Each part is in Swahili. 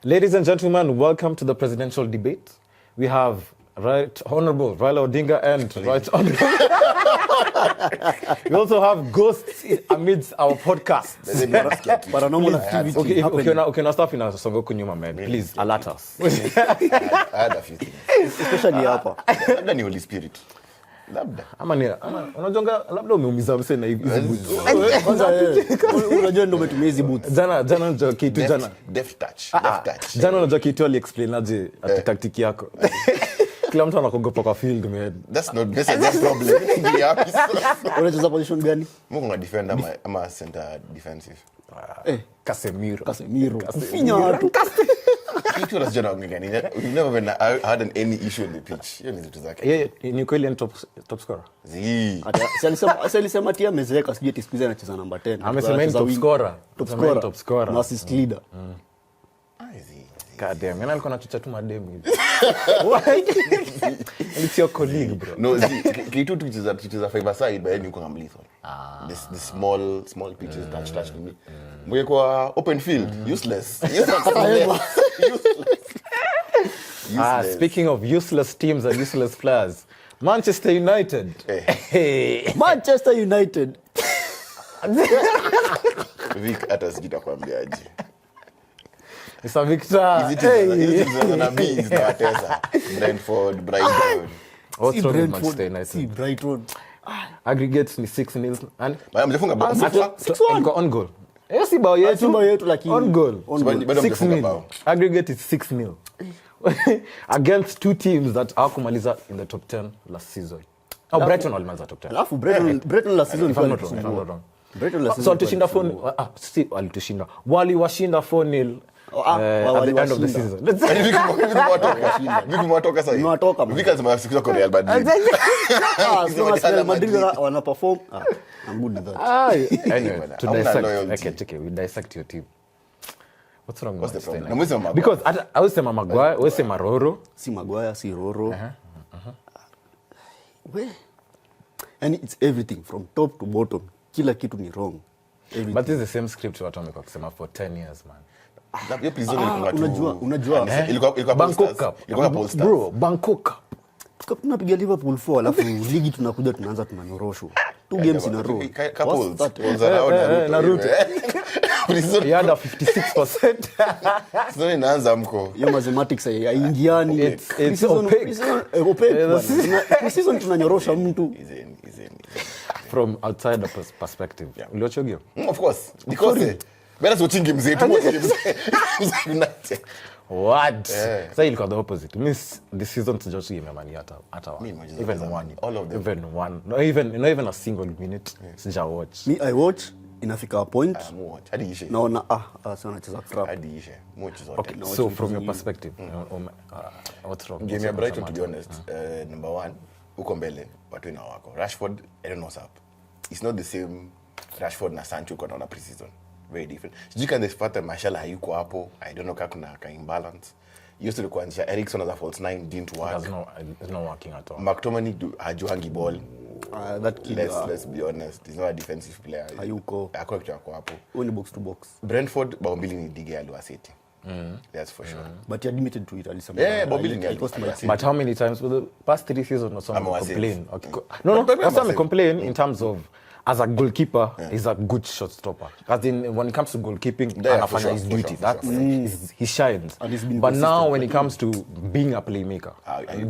Ladies and gentlemen, welcome to the presidential debate. We have Right Honorable Raila Odinga and Right Honorable. We also have ghosts amidst our podcast. Paranormal activity. Okay, now stop in our Songoku Nyuma, man. Please alert us. I had a few things. Especially hapa. Labda ni Holy Spirit. Labda. Unajonga labda umeumiza mse na hivi. Kwanza unajua ndio umetumia hizi boots. Jana ndio kitu jana. Deft touch. Jana unajua kitu ali explain aje tactic yako. Kila mtu anakuogopa kwa field man. That's not the problem. Unacheza position gani? Mungu defender ama center defensive. Casemiro. Kufinya watu. Kitu unasijana ngani. We've never been had any issue on the pitch. Hiyo ni vitu zake. Yeye ni kweli top scorer. Alisema tia mezeka sije tisikuiza anacheza namba 10. Amesema ni top scorer. Na assist leader. God damn, yana alikuwa anachucha tu mademu hivi. It's your colleague, bro. No, kitu tukicheza five side by any uko mlethal. The small pitches touch me. Mwe kwa open field, useless. Speaking of useless teams and useless players, Manchester United. Manchester United. Vic hata sikita kuambiaje. It's a Victor. Is na bees na watesa. Brentford, Brighton. What's wrong with Manchester United? See Brighton. Aggregates ni 6-0 and Mjafunga bao. Alikuwa on goal. Si bao yetu lakini on goal. 6-0. Aggregate is 6-0. Against two teams that hawakumaliza in the top 10 last season. Brighton walimaliza top 10. Alafu Brighton last season if I'm not wrong. Brighton last season. So walitushinda 4. Walitushinda. Waliwashinda 4-0. At the end of the season. Vipi mwatoka sasa? Mwatoka. Vika zimasikiza kwa Real Madrid. Real Madrid wana perform. I'm good with that. Anyway, to dissect. Okay, we dissect your team. What's wrong with Manchester? Because I was saying Maguire, we say Maroro. Si Maguire, si Roro. And it's everything from top to bottom. Kila kitu ni wrong. Everything. But it's the same script watu wamekuwa kusema for 10 years, man. Unajua ilikuwa Bangkok bro, Bangkok tunapiga Liverpool 4 alafu ligi tunakuja tunaanza tunanyoroshwa 2 games in a row. Naruto he had a 56%. Sio inaanza mko hiyo mathematics haingiani. It's opaque. Season tunanyorosha mtu from outside the perspective. Uliocho game? Of course, because better watching games United. What? Sasa ilikuwa the opposite. Means this season to just game man hata even one. All of them. Even one. Not even a single minute. Sija watch. Me I watch inafika a point. Hadi ishe. Naona sana nacheza crap. Hadi ishe. Watch zote. Okay, so from your perspective, what's wrong? Game ya Brighton, to be honest, number 1 uko mbele watu ina wako. Rashford, I don't know what's up. It's not the same Rashford na Sancho kwa naona pre-season. Very different. Sijui kan despite Martial hayuko hapo. I don't know kama kuna imbalance. Used to kuanzisha Erikson as a false 9 didn't work. It's not working at all. McTominay hajuangi ball. That kid, let's be honest. He's not a defensive player. Hayuko. Hakuna kitu yako hapo. Only box to box. Brentford bao mbili ni dige aliwa City. That's for sure. But he admitted to it alisema. bao mbili ni But how many times for the past 3 seasons or something complain? Okay. No, that's not complain in terms of as a goalkeeper, he's a good shot stopper. As in, when it comes to goalkeeping, anafanya his duty. He shines. But now, when it comes to being a playmaker,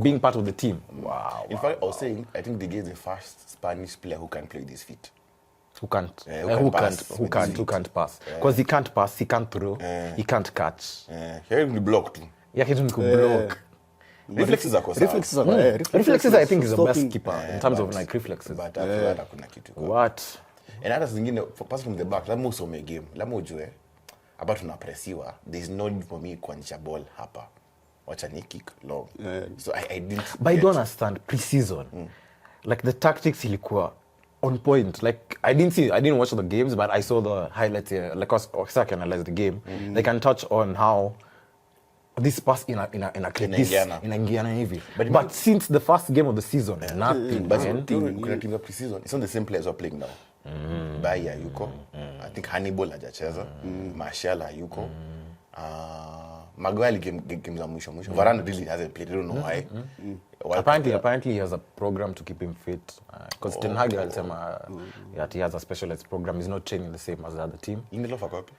being part of the team, wow. In fact, I was saying, I think they gave the first Spanish player who can play this feat. Who can't pass? Because he can't pass, he can't throw, he can't catch. He can block too. Yeah, he can block. Reflexes are reflexes I think is the best keeper in terms of like reflexes. But after that kuna kitu. What? And others zingine pass from the back, lazima usome game. Lazima ujue hapa tunapressiwa. There is no need for me kuanzisha ball hapa. Wacha ni kick long. So I didn't. But I don't understand pre-season. Like the tactics ilikuwa on point. Like I didn't watch the games, but I saw the highlights here. Like I can analyze the game. They can touch on how this pass in a inaingiana hivi. But since the first game of the season, nothing. But kuna team of pre-season, it's not the same players who are playing now. Baye yuko. I think Hannibal hajacheza. Martial yuko. Maguire game za mwisho. Varane really hasn't played. I don't know why. Apparently he has a program to keep him fit. Because Ten Hag alisema that he has a specialized program. He's not training the same as the other team. Lindelof ako wapi?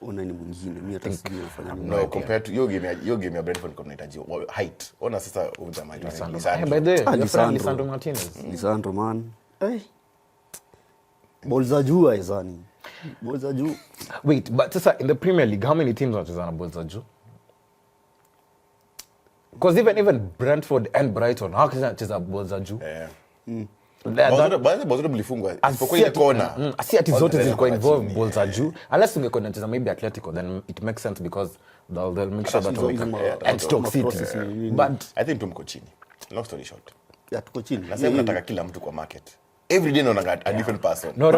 Ona ni mwingine. Mimi hata sijui anafanya nini. No, compared to your game ya Brentford kuna inahitaji height. Ona sasa ujamaa Lisandro. By the way, Lisandro Martinez. Lisandro man. Ball za juu aizani. Ball za juu. Wait, but sasa in the Premier League, how many teams wanacheza na ball za juu? Because even Brentford and Brighton, how can wanacheza ball za juu? Baadhi mlifungwa isipokuwa ile corner. Asi ati zote zilikuwa involved ball za juu. Unless ungekuwa unacheza maybe Atletico, then it makes sense because they'll make sure that and Stoke City. But I think tumko chini. Long story short. Ya tuko chini. Nasema nataka kila mtu kwa market. Every day naona a different person. No,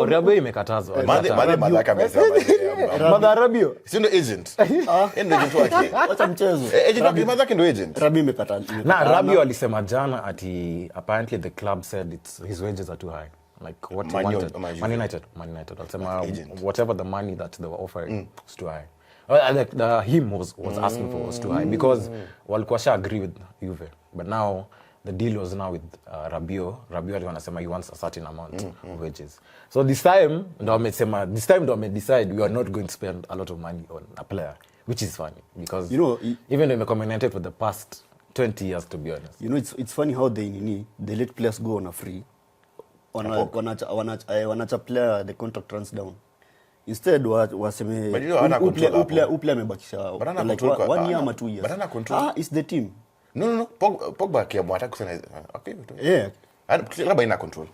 Rabio imekatazwa. Madaka amesema. Rabio. Si ndo agent. Endo agent wake. Wacha mchezo. Agent Madaka ndo agent. Rabio imekata. Na Rabio alisema jana ati apparently the club said his wages are too high. Like what he wanted. Man United. Alisema whatever the money that they were offering was too high. Him was asking for was too high because walikuwa sha agree with Juve. But now the deal was now with Rabio. Rabio alikuwa anasema he wants a certain amount of wages. So this time ndo decide we are not going to spend a lot of money on a player, which is funny because even though we commented for the past 20 years, to be honest. It's funny how they let players go on a free. Wanacha player the contract runs down. Instead waseme uple amebakisha like 1 year or 2 years. It's the team. No. Pogba kiamwata kusema okay. Yeah. Labda ina control.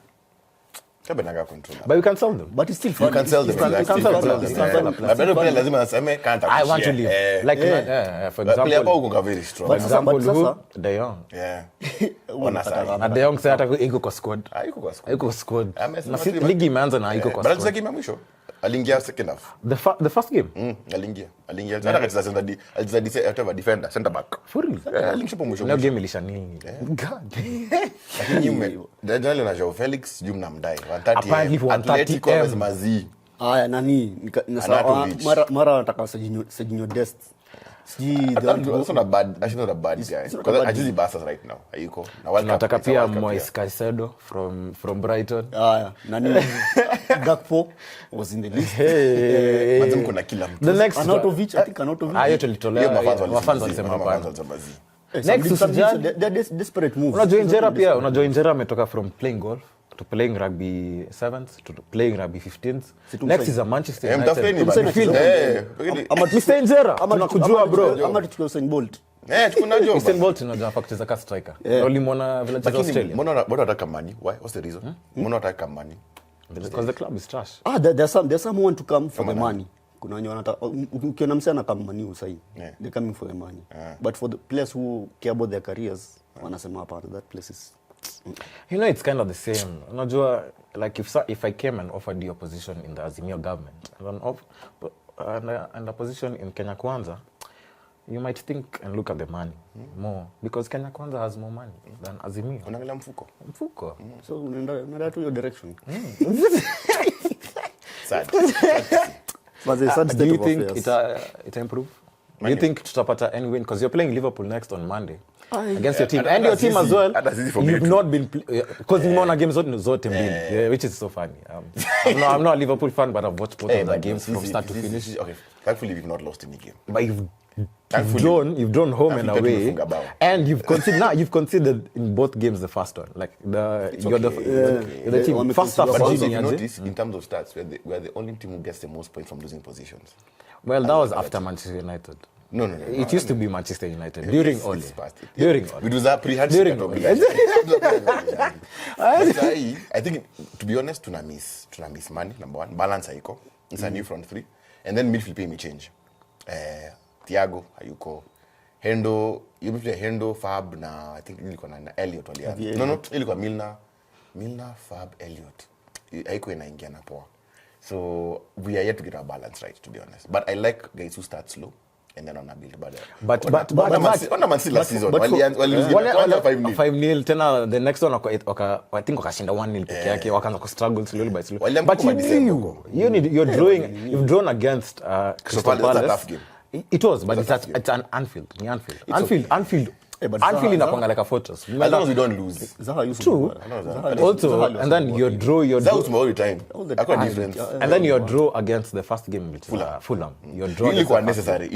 But you can sell them. But it's still fun. You can sell them. Lazima aseme can't. I want to leave. Like for example, player uko very strong. For example, De Jong. Yeah. Na De Jong sasa iko kwa squad. Iko squad. Na ligi imeanza na iko kwa squad. But game ya mwisho aliingia second half. The first game. Aliingia. Hata katika center alicheza defender, center back. For real. Aliingia mwisho. Na game ilisha nini? God. Lakini Daniel na Joao Felix jumna mdai 130. Atletico mazi. Aya nani mara nataka Sergio Dest. That's not a bad guy. Because actually Barca right now. Ayuko. Na World Cup. Nataka pia Moise Caicedo from Brighton. Nani Gakpo was in the list. Mazum kuna kila mtu. The next Anatovic, I think Anatovic. Ayo tulitolea wafans walisema hapana. Next usijali. They're desperate moves. Unajua Injera ametoka from playing golf to playing rugby 7th to playing rugby 15th. Next is a Manchester United. Mr. Injera, tunakujua bro. Ama tuchukue Usain Bolt. Tukunajua. Usain Bolt unajua kucheza ka striker. Ulimwona vile cha Australia. Mbona wataka money? Why? What's the reason? Mbona wataka money? Because the club is trash. There's someone to come for the money. Kuna wenye wanataka ukiona msana kama money usai. They coming for the money. But for the players who care about their careers, wanasema hapa that place is it's kind of the same. Unajua, like if I came and offered you a position in the Azimio government and a position in Kenya Kwanza, you might think and look at the money more because Kenya Kwanza has more money than Azimio. Unaangalia mfuko. So unaenda to your direction. Sad. Do you think it improve? Do you think tutapata any win because you're playing Liverpool next on Monday against your team and your team as well? You've not been because you won games zote mbili, which is so funny. I'm not a Liverpool fan, but I've watched both of the games from start to finish. Okay, thankfully we've not lost any game. But you've drawn home and away, and you've conceded in both games the first one. Like you're the team first half. But you notice in terms of stats, we're the only team who gets the most points from losing positions. Well, that was after Manchester United. No. It used to be Manchester United during Ole. It was a pre-hard during Ole. I think, to be honest, tuna miss money, number one. Balance haiko. It's a new front three. And then midfield pay me change. Thiago, hayuko. Hendo, Fab, na I think ilikuwa na Elliot walianza. No, ilikuwa Milner, Fab, Elliot. Haiko inaingia na poa. So we are yet to get our balance right, to be honest. But I like guys who start slow and then on a build. But last season, 5-0 tena the next one I think wakashinda 1-0 peke yake wakaanza ku struggle slowly by slowly. But you've drawn against Crystal Palace. It was, but it's an Anfield. Anfield inakwanga like a fortress. As long as we don't lose. Zaha used True. Also, and then your draw. That was all the time. Quite different. And then your draw against the first game, which Fulham. Your draw. You ilikuwa necessary.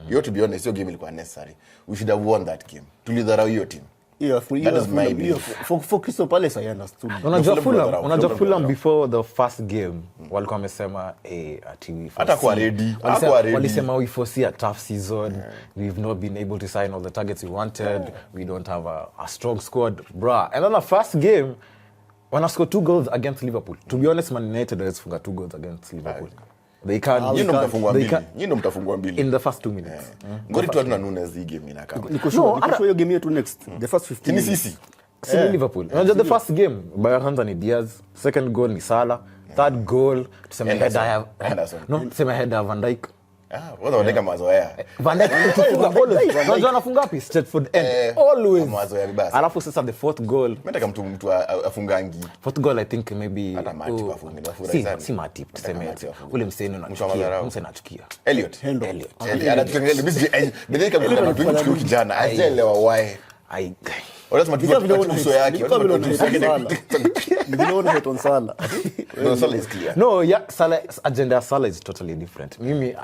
You have to be honest, your game ilikuwa necessary. We should have won that game. Tulidharau hiyo team. Yeah, for Crystal Palace I understood. Unajua Fulham before the first game walikuwa wamesema ati hata kwa ready. Walisema we foresee a tough season. We've not been able to sign all the targets we wanted. We don't have a strong squad, bruh. And then the first game when I scored 2 goals against Liverpool. To be honest, Man United has scored 2 goals against Liverpool. They can't. Mtafungwa mbili. In the first 2 minutes. Ngori tu hatuna Nunes hii game inakaa. Niko hiyo game yetu next. The first 15 Ni sisi. Liverpool. The first game by ni Diaz, second goal ni Salah, third goal tuseme header Van Dijk. Wao wanaeka mazoea. Van Dijk always. Anafunga wapi? Stratford end. Always. Mazoea vibaya. Alafu sasa the fourth goal. Nataka mtu afungangi. Fourth goal I think maybe hata Matip afunge na furahi sana. Si Matip tuseme ule mseni unachukia. Elliot. Anatutengeneza mimi kama mtu kijana. Aelewa why. Lazima tuone uso yake. Niliona hiyo Salah. No, Salah is clear. No, yeah, Salah's agenda Salah is totally different. Mimi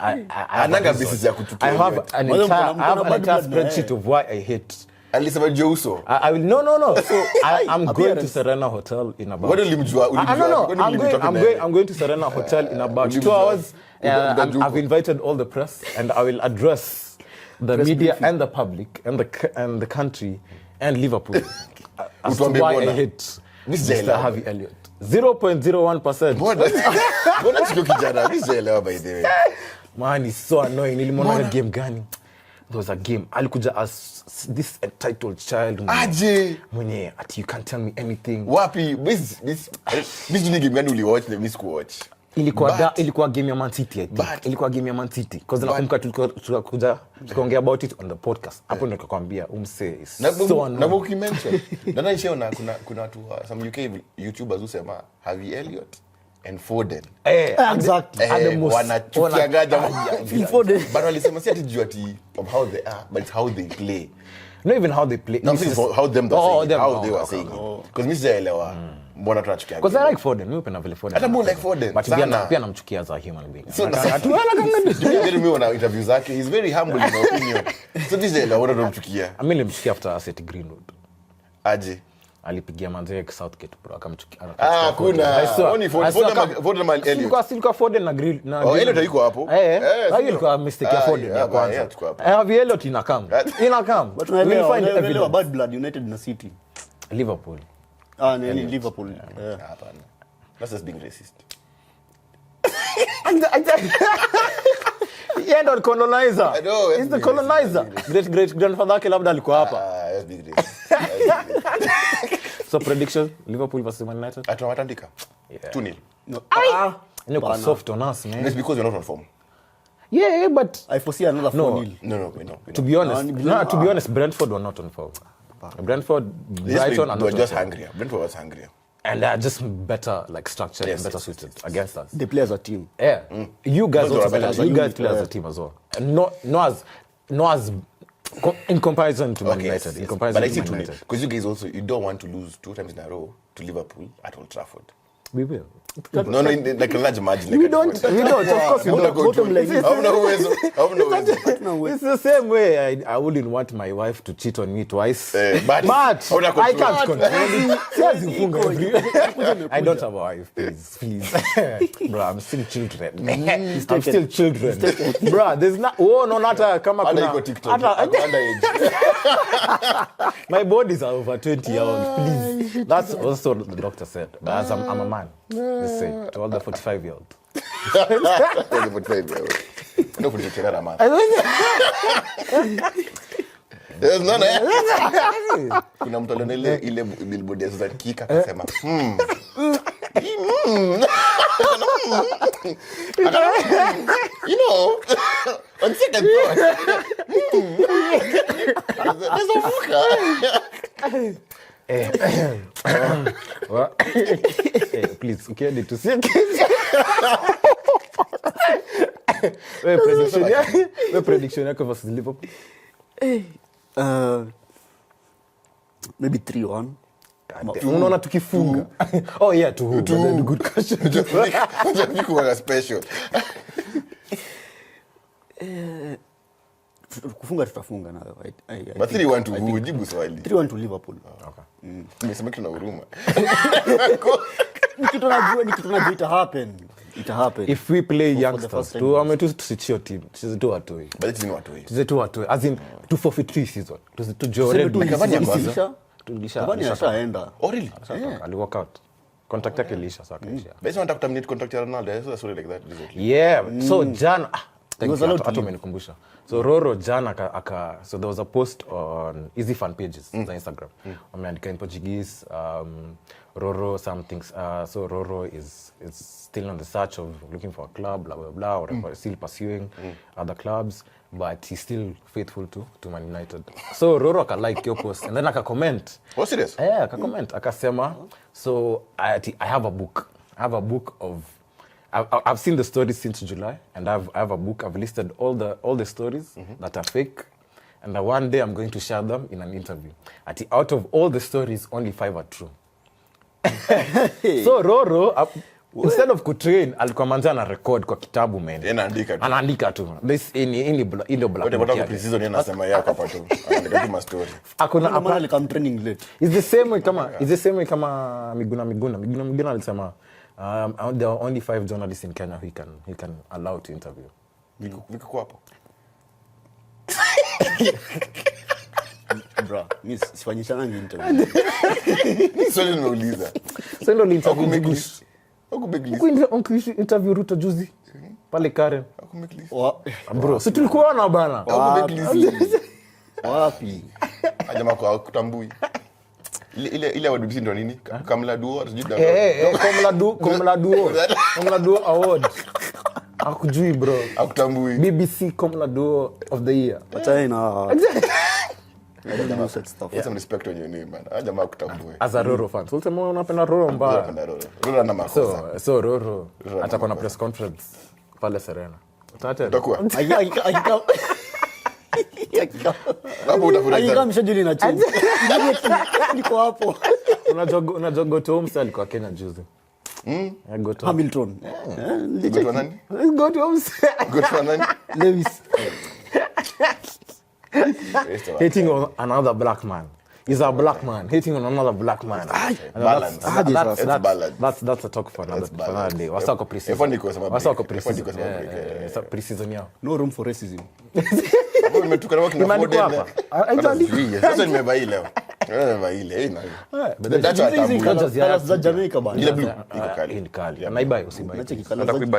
ananga business ya kutukia. I have an entire spreadsheet of why I hate. Alisema Jouso. I will no. So I'm going to Serena Hotel in about. What ulimjua? I'm going to Serena Hotel in about 2 hours. I've invited all the press and I will address the media and the public and the country and Liverpool as to why I hate Mr. Harvey Elliott. 0.01%. Mbona sio kijana? Mimi by the way. Man, is so annoying. Nilimwona game gani? There was a game. Alikuja as this entitled child. Mwenye, ati you can't tell me anything. Wapi? This game gani uliwatch na miss kuwatch? Ilikuwa game ya Man City, I think. Ilikuwa game ya Man City. Because nakumbuka tulikuja tukaongea about it on the podcast. Hapo ndo nikakwambia umse is so annoying. Na ukimention. Ndio nishaona kuna watu some UK YouTubers who sema Harvey Elliott and Foden. Exactly. Wanachukia Foden. But walisema si ati juu ati of how they are, but it's how they play. Not even how they play. No, how they were saying. Because mimi sielewa. Mbona tunachukia? Because I like Foden. Mimi napenda vile Foden. Hata mimi like Foden. But pia namchukia as a human being. Mimi wana interview zake. He's very humble in my opinion. So this is what namchukia. Mimi nilimchukia after Asset Greenwood. Aje. Alipigia Manzek Southgate bro akamchukia. Kuna. Only Foden mal Elliott. Silika Foden na Grill na Elliott yuko hapo. Hiyo ilikuwa mistake ya Foden ya kwanza. Harvey Elliott inakam. But we'll find evidence. Bad blood United na City. Liverpool. Liverpool. Hapana. That's just being racist. Yeah, ndo colonizer. He's the colonizer. Great grandfather yake labda alikuwa hapa. That's big racist. So prediction Liverpool versus Man United. Atawatandika. 2-0. No, kwa soft on us, man. It's because we're not on form. Yeah, but I foresee another 4-0. No. To be honest, Brentford were not on form. Brentford, Brighton, and they were just hungrier. Brentford was hungrier. And they are just better, like structured and better suited against us. They play as a team. Yeah, you guys also play as a team as well, and not as in comparison to Man United. In comparison but I see to Man United, because you guys also you don't want to lose 2 times in a row to Liverpool at Old Trafford. We will. No, like a large margin. We don't. Of course, we don't. Bottom line. It's the same way. I wouldn't want my wife to cheat on me twice. But I can't control it. I don't have a wife, please. Bro, I'm still children. I'm still children. Bro, there's not. Oh no, not kama kuna. TikTok. My bodies are over 20 years old. Please. That's also what the doctor said. But as I'm a man. Let's say to all the 45-year-olds. No, for the man. There's none. Kuna mtu alionele ile billboard ya Susan Kika akasema you know, on second thought. There's a fucker. Well, please, okay, need to see. Prediction yako versus Liverpool. Maybe 3-1. Unaona tukifunga. Oh yeah, to who? Good question. Kuwa special. Kufunga tutafunga na. But 3-1 to who? Jibu swali. 3-1 to Liverpool. Okay. Nimesema kitu na huruma. Ni kitu najua it happen. It happen. If we play youngsters, tusichio team. Sisi tu watoi. But it's not watoi. Sisi tu watoi. As in to forfeit 3 season. To Jordan. Cavani ashaenda. Oh really? Ali walk out. Contract yake ilisha sasa kaisha. Basi wanataka terminate contract ya Ronaldo. So sorry like that recently. Yeah. So Jana hata umenikumbusha. So Roro Jana so there was a post on easy fan pages on Instagram. Wameandika in Portuguese Roro some things so Roro is still on the search of looking for a club blah blah blah or still pursuing other clubs but he's still faithful to Man United. So Roro like your post and then comment. Oh serious? Yeah, comment akasema so I have a book. I have a book of I've seen the stories since July, and I have a book. I've listed all the stories that are fake, and one day I'm going to share them in an interview. Out of all the stories, only 5 are true. So Roro, instead of kutrain, alikuwa manza na record kwa kitabu man. Anaandika tu. This in the black. Whatever precision yanasema yako hapa tu. Anaandika tu story. Hakuna mali kama training late. It's the same way kama Miguna alisema there are only 5 journalists in Kenya who can allow to interview. Niko hapo. Bro, mimi sifanyisha nangi interview. Swali nimeuliza. So ndio interview English. Interview Ruto juzi. Pale Karen. Bro, si tulikuwa na bana. Wapi? Jamaa kwa kutambui. Ile wadudu ndio nini? Kamla duo sijui. Kamla duo award. Akujui bro. Akutambui. BBC Kamla duo of the year. China. I don't know such stuff. Put some respect on your name man. Jamaa akutambui. As a Roro fan. So sema unapenda Roro mbaya. Roro ana makosa. So Roro atakuwa na press conference pale Serena. Utakuwa. Hapo utafurahi. Kama mshajuli na chini. Niko hapo. Unajogo to home style kwa Kenya juzi. Hamilton. Go nani? Go to home style. Go to nani? Lewis. Hating on another black man. He's a black man hating on another black man. Balance. That's a talk for another day. Wasako preseason yao. No room for racism. Umetuka na kina Foden. Sasa nimevaa ile. That's za Jamaica bana. Ile blue iko kali. Anaibai usibai.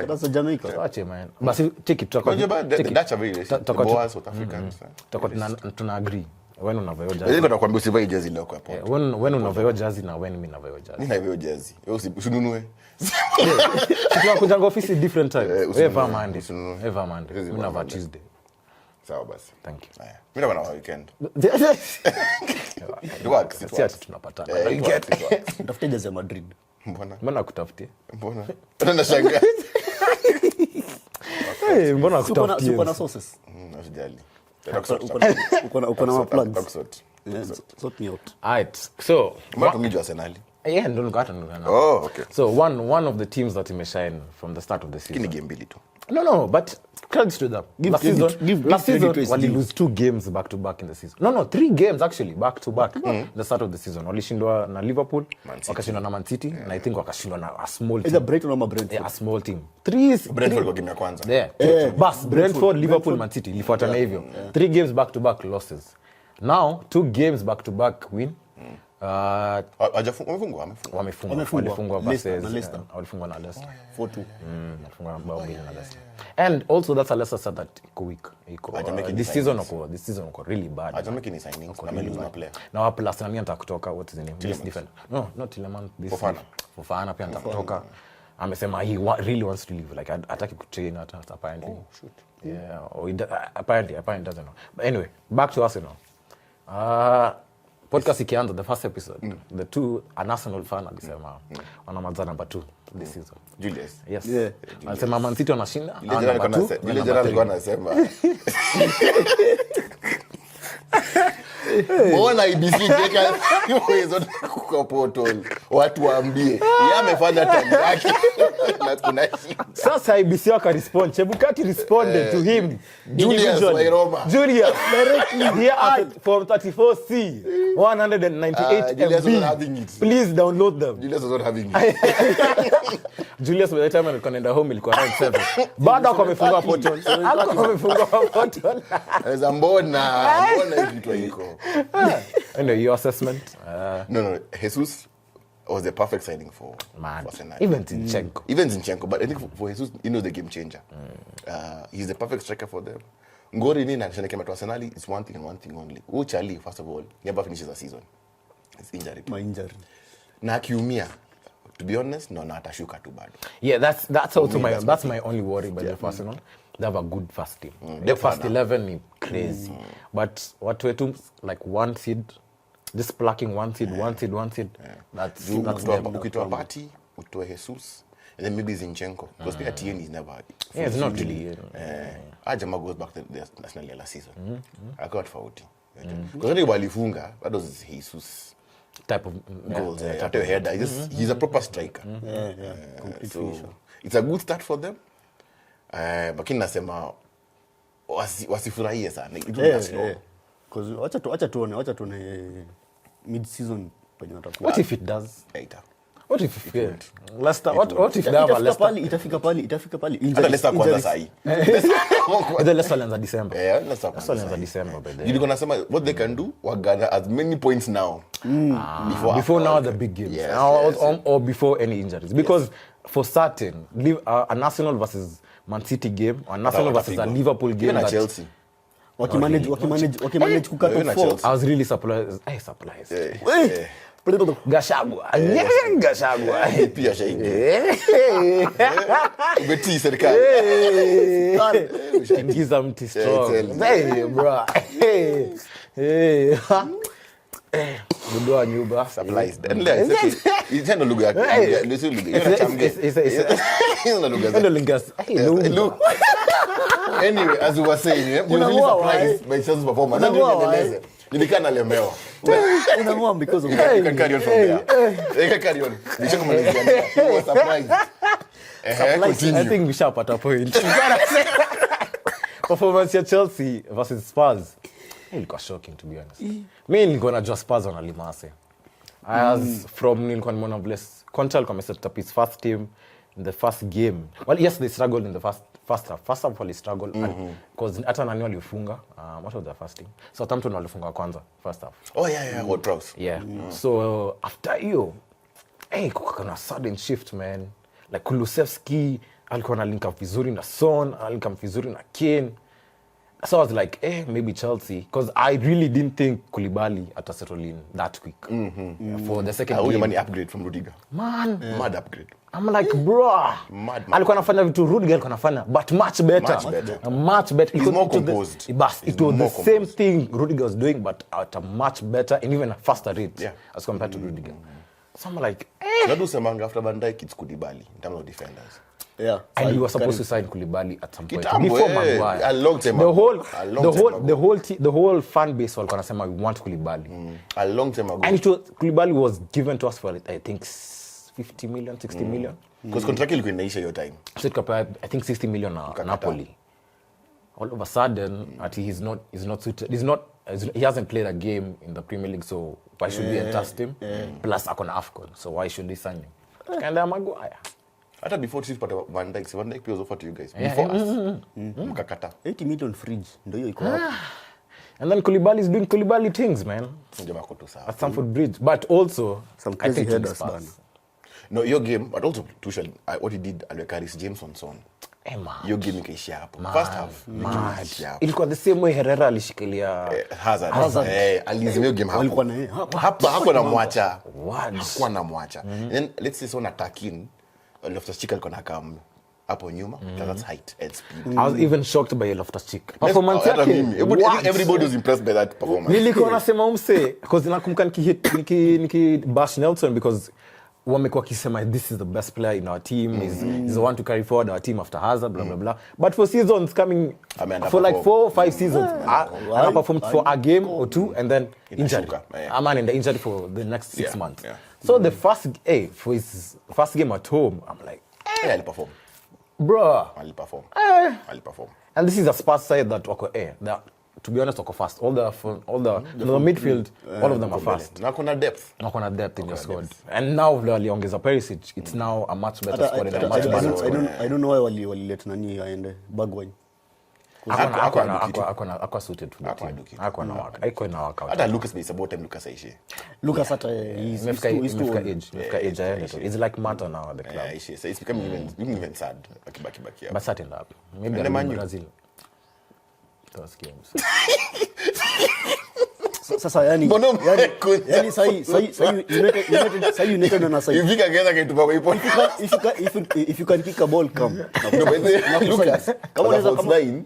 That's za Jamaica. Ache man. Basi take it talk. That's a very racist. South Africans. Tuna agree. When unavayo jersey. Ndio nakwambia usivai jersey leo kwa hapo. When unavayo jersey na when mimi navayo jersey. Mimi navayo jersey. Wewe usinunue. Tunakuja office different time. Wewe vaa Monday. Wewe vaa Monday. Mimi navaa Tuesday. Sawa basi. Thank you. Mimi navaa weekend. Sisi tunapatana. Weekend. Tafuta jersey ya Madrid. Mbona kutafutie? Mbona? Nashangaa. Mbona kutafutie? Uko na sauces. Usijali. Uko na plugs. Sort me out. Alright. So, Mtumijua Arsenal. Yeah, ndo nikata. Oh, okay. So one of the teams that imeshine from the start of the season. Kini game mbili tu. No, but credit to them. Last season, wali lose 2 games back to back in the season. No, 3 games actually back to back. The start of the season. Walishindwa na Liverpool, wakashindwa na Man City, and I think wakashindwa na a small team. Either Brighton or Brentford. Yeah, a small team. 3 is Brentford kwa game ya kwanza. Yeah. Brentford, Liverpool, Man City. Ilifuatana hivyo. 3 games back to back losses. Now 2 games back to back win. Wamefungwa versus walifungwa na Leicester 4-2. Walifungwa bao mbili na Leicester. And also that's a Leicester side that iko weak. This season wako really bad. Hajameki ni signings na lose na player. Na wapi last nani atakutoka, what is the name? This defender. No, not Tielemans. Fofana pia atakutoka. Amesema he really wants to leave, like ataki kutrain hata apparently. Oh shoot. Yeah, or apparently doesn't know. But anyway, back to Arsenal. podcast ikianza the first episode the two an Arsenal fan alisema wanamaliza number 2 this season. Julius. Yes. Yeah. Alisema Man City wanashinda. Yule jana alikuwa anasema Mbona IBC jeka hizo kwa portal watu waambie yeye amefanya time yake na kuna shida. Sasa IBC waka respond. Chebukati responded to him. Julius Wairoma. Julius directly here at from 34C 198 MB. Please download them. Julius was not having it. Julius by the time alikuwa home ilikuwa around 7. Bado amefunga portal. Amefunga portal. As mbona hivi tu iko. Anyway, your assessment? No. Jesus was the perfect signing for Arsenal. Even Zinchenko. But I think for Jesus, he knows the game changer. He's the perfect striker for them. Ngori ni na kama to Arsenal is one thing and one thing only. Charlie, first of all, never finishes a season. It's injury. My injury. Na akiumia, to be honest, no atashuka tu bado. Yeah, that's also my only worry by the Arsenal. They have a good first team. The first 11 is crazy. But what we do, like one seed, just plucking one seed. That's ukitoa Party, utoe Jesus, and then maybe Zinchenko. Because Tierney is never. Yeah, it's not really. Ajama goes back to the national last season. I got 40. Because when walifunga, that was Jesus type of goals. He's a proper striker. So it's a good start for them. Lakini nasema wasifurahie sana. Because wacha tuone mid season penye watakuwa. What if it does? What if Leicester itafika pale injury. Leicester kwanza sahi. The Leicester lanza December. Leicester lanza December by then. You're going to say what they can do, what gather as many points now. Before now the big games. Or before any injuries. Because for certain, an Arsenal versus Man City game, an Arsenal versus a Liverpool game, even Chelsea. Wakimanage kukata four. I was really surprised. Gashagwa. Pia shaidi. Ubeti serikali. Ingiza mti strong. Hey bro. Hey. Budua nyuba supplies. Itendo lugha yake. Ndio lugha. Ina chamge. Ina lugha. Ina Anyway, as you were saying, we're really surprised by Chelsea's performance. Nilikana lemewa. Unamua because of that. You can carry on from there. You can carry on. You were surprised. I think we should put a point. Performance at Chelsea versus Spurs. It was shocking, to be honest. Me nilikuwa najua Spurs wanalimase. As from nilikuwa nimeona bless Conte alikuwa set up his first team in the first game. Well, yes, they struggled in the first half. First half wali struggle because hata nani walifunga. What was their first team? Southampton walifunga kwanza first half. Oh yeah, what Prowse. Yeah. So after hiyo kuna sudden shift, man. Like Kulusevski alikuwa na link up vizuri na Son, link up vizuri na Kane. So I was like, maybe Chelsea, because I really didn't think Koulibaly at settle in that quick for the second game. Money upgrade from Rudiger. Man, mad upgrade. I'm like, bro, mad. Alikuwa anafanya vitu Rudiger alikuwa anafanya, but much better. Much better. He's more composed. It was the same thing Rudiger was doing, but at a much better and even a faster rate as compared to Rudiger. So I'm like, Nadu semanga after Van Dijk it's Koulibaly in terms of defenders. Yeah, and he was supposed to sign Koulibaly at some point before Maguire. A long time ago. The whole fan base walikuwa nasema we want Koulibaly. A long time ago. And Koulibaly was given to us for I think 50 million, 60 million. Because contract ilikuwa inaisha your time. So I think 60 million na Napoli. All of a sudden, he's not suited. He hasn't played a game in the Premier League, so why should we entrust him? Plus akona AFCON, so why should we sign him? Kind of Maguire. Hata before this part of Van Dijk was offered to you guys. Before us. Mkakata. 80 million fridge. Ndio hiyo iko hapo. And then Koulibaly is doing Koulibaly things, man. At Stamford Bridge. But also, some crazy headers, man. No, your game, but also Tuchel, what he did, Alekaris James on Son. Your game ikaishia hapo. First half. Ilikuwa the same way Herrera alishikilia Hazard. Alizimia game hapo. Walikuwa na hapo na mwacha. Hakuwa na mwacha. Then let's say Son attacking. Loftus-Cheek alikuwa na come hapo nyuma. That's height and speed. I was even shocked by Loftus-Cheek. Performance yake. Everybody was impressed by that performance. Nilikuwa nasema umse because nakumbuka niki bash Nelson because wamekuwa kisema this is the best player in our team, is the one to carry forward our team after Hazard, blah blah blah. But for seasons coming for like 4 or 5 seasons, I performed for a game or two and then injury. I'm in the injury for the next 6 months. So the for his first game at home, I'm like, I'll perform. Bro. I'll perform. And this is a Spurs side that to be honest, wako fast. All the midfield, all of them are fast. Na kuna depth in your squad. And now waliongeza Perisic, it's now a much better squad and a much better squad. I don't know why walilet nani aende Bagwai. Aqua suited to the team. Aqua na work out. Hata Lucas is about time Lucas aishe. Lucas hata he's too age. It's like Mata now at the club. Yeah, so it's becoming even sad. Akibaki hapo. But starting up. Maybe in Brazil. Those games. Sasa yani sai United na sai. If you can get again to Bagwai point. If you can kick a ball, come. Lucas, come on,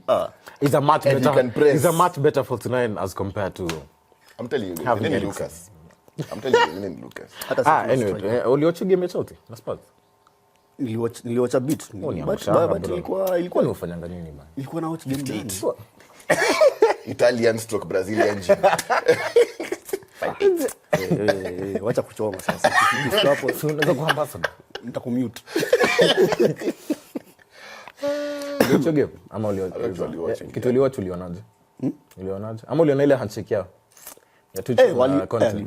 it's a much and better. It's a much better 49 as compared to. I'm telling you, Lucas. Lucas. Anyway, uliocha game yote? Na Spurs. Niliwatch a bit. But ilikuwa ni ufanyanga nini bana? Ilikuwa na watch game gani? Italian stroke Brazilian gym. Wacha kuchoma sasa. Hapo unaweza kuwa ambassador. Nitakumute. Uliocha game ama uliocha? Kitu ulionaje? Ulionaje? Ama uliona ile handshake yao? Ya tu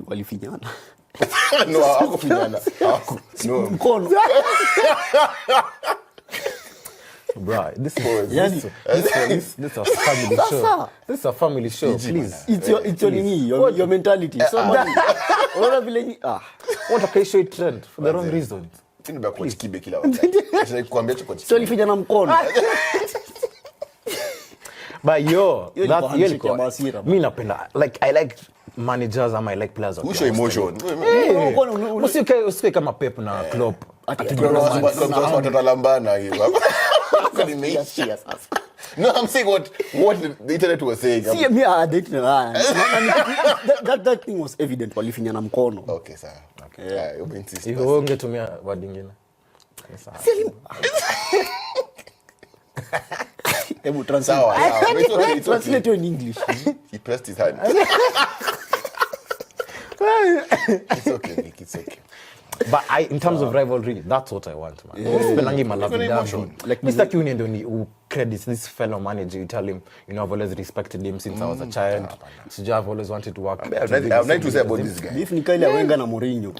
walifinyana. No, hawakufinyana. No. Mkono. Bro, this is a family show. This is a family show, please. It's your mentality. Unaona vile ni want to show it trend for the wrong reasons. Tini ba kwa chikibe kila wakati. Acha kuambia choko chikibe. So alifinyana mkono. But mimi napenda like I like managers and I like players who show emotion. Usike kama Pep na Klopp. Watalambana hiyo. No, I'm saying what the internet was saying. See me that thing was evident walifinyana mkono. Okay, sawa. Okay. Yeah, you insist. Hiyo ungetumia word nyingine. Sawa. Hebu translate. Translate in English. He pressed his hand. It's okay. But in terms of rivalry, that's what I want, man. Spelangi malavi. Like Mr. Kuni ndio credits this fellow manager. You tell him, I've always respected him since I was a child. I've always wanted to work. I'm not to say about this guy. If Nikaila Wenga na Mourinho.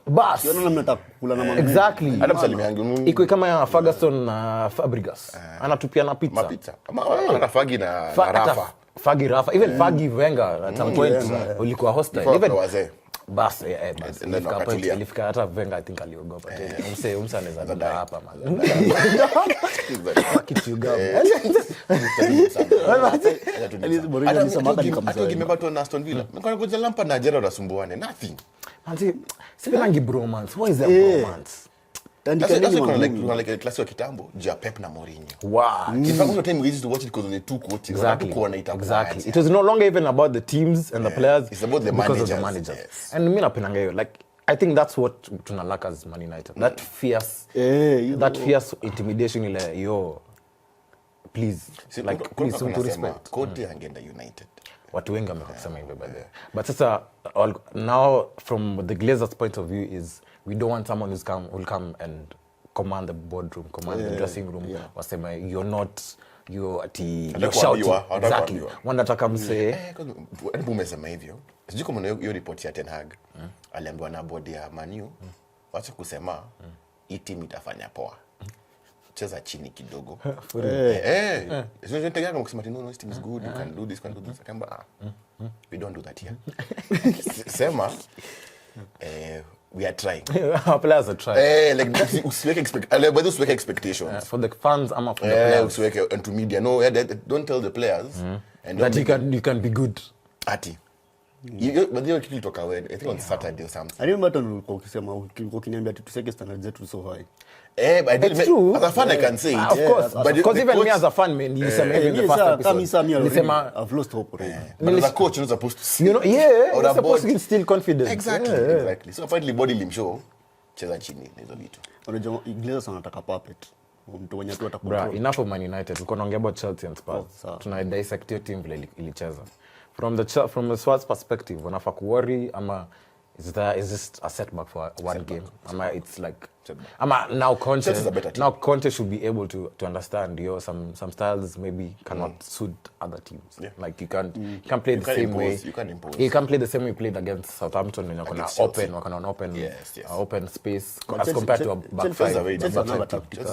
Bas. Yona mnataka kula na mama. Exactly. Hata msalimiangu. Iko kama ya Ferguson na Fabregas. Anatupiana pizza. Mapizza. Ana Fagi na Rafa. Fagi Rafa. Even Fagi Wenga at some point ulikuwa hostile. Even bas ilifika hata Wenga I think aliogopa. Umse anaweza dada hapa man. Kitu gani? Mourinho alisema hata kimepatwa na Aston Villa. Mko ngoja Lampard na Gerrard asumbuane. Nothing. Manzi, sipelangi bromance. What is that bromance? Tandika like a classic wa kitambo, Pep na Mourinho. Wow. In fact, the time we used to watch it because of the two coaches. Exactly. It was no longer even about the teams and the players. It's about the because of the managers. Yes. And mimi napenda hiyo. Like, I think that's what tunalaka as Man United. That fierce intimidation ile please. Please to respect. Conte angeenda United. Watu wengi wamesema hivyo by the way. But sasa now from the Glazers point of view is we don't want someone who'll come and command the boardroom, command the dressing room. Wasema you're shouting. Exactly. Wanataka mse. Umesema hivyo. Sijui kama hiyo report ya Ten Hag. Aliambiwa na board ya Man U. Wacha kusema hii team itafanya poa. Cheza chini kidogo. Sio nitaka kama kusema no, this team is good, you can do this, Akamba we don't do that here. Sema we are trying. Our players are trying. Like usiweke expectations. For the fans ama for the players. Usiweke and to media. No, don't tell the players and that you can be good. Ati. But hiyo kitu ilitoka when I think on Saturday or something. I remember ulikuwa ukisema ukiniambia tuseke standards zetu so high. But I didn't true. As a fan I can say it. Of course, because even me as a fan, man, nilisema even the first episode. I've lost hope already. But as a coach, you're not supposed to see. You're supposed to instill confidence. Exactly. So apparently body limshow cheza chini hizo vitu. Unajua Glazers wanataka puppet. Mtu mwenye tu atakontrol. Bro, enough of Man United. We're going to about Chelsea and Spurs. Tuna dissect your team vile ilicheza. From the Spurs perspective, wanafaa kuworry ama is this a setback for one game? Ama it's like now Conte should be able to understand some styles maybe cannot suit other teams. Yeah. Like you can't play the same way. You can't play the same way you played against Southampton when you're open space as compared to a back five. Chelsea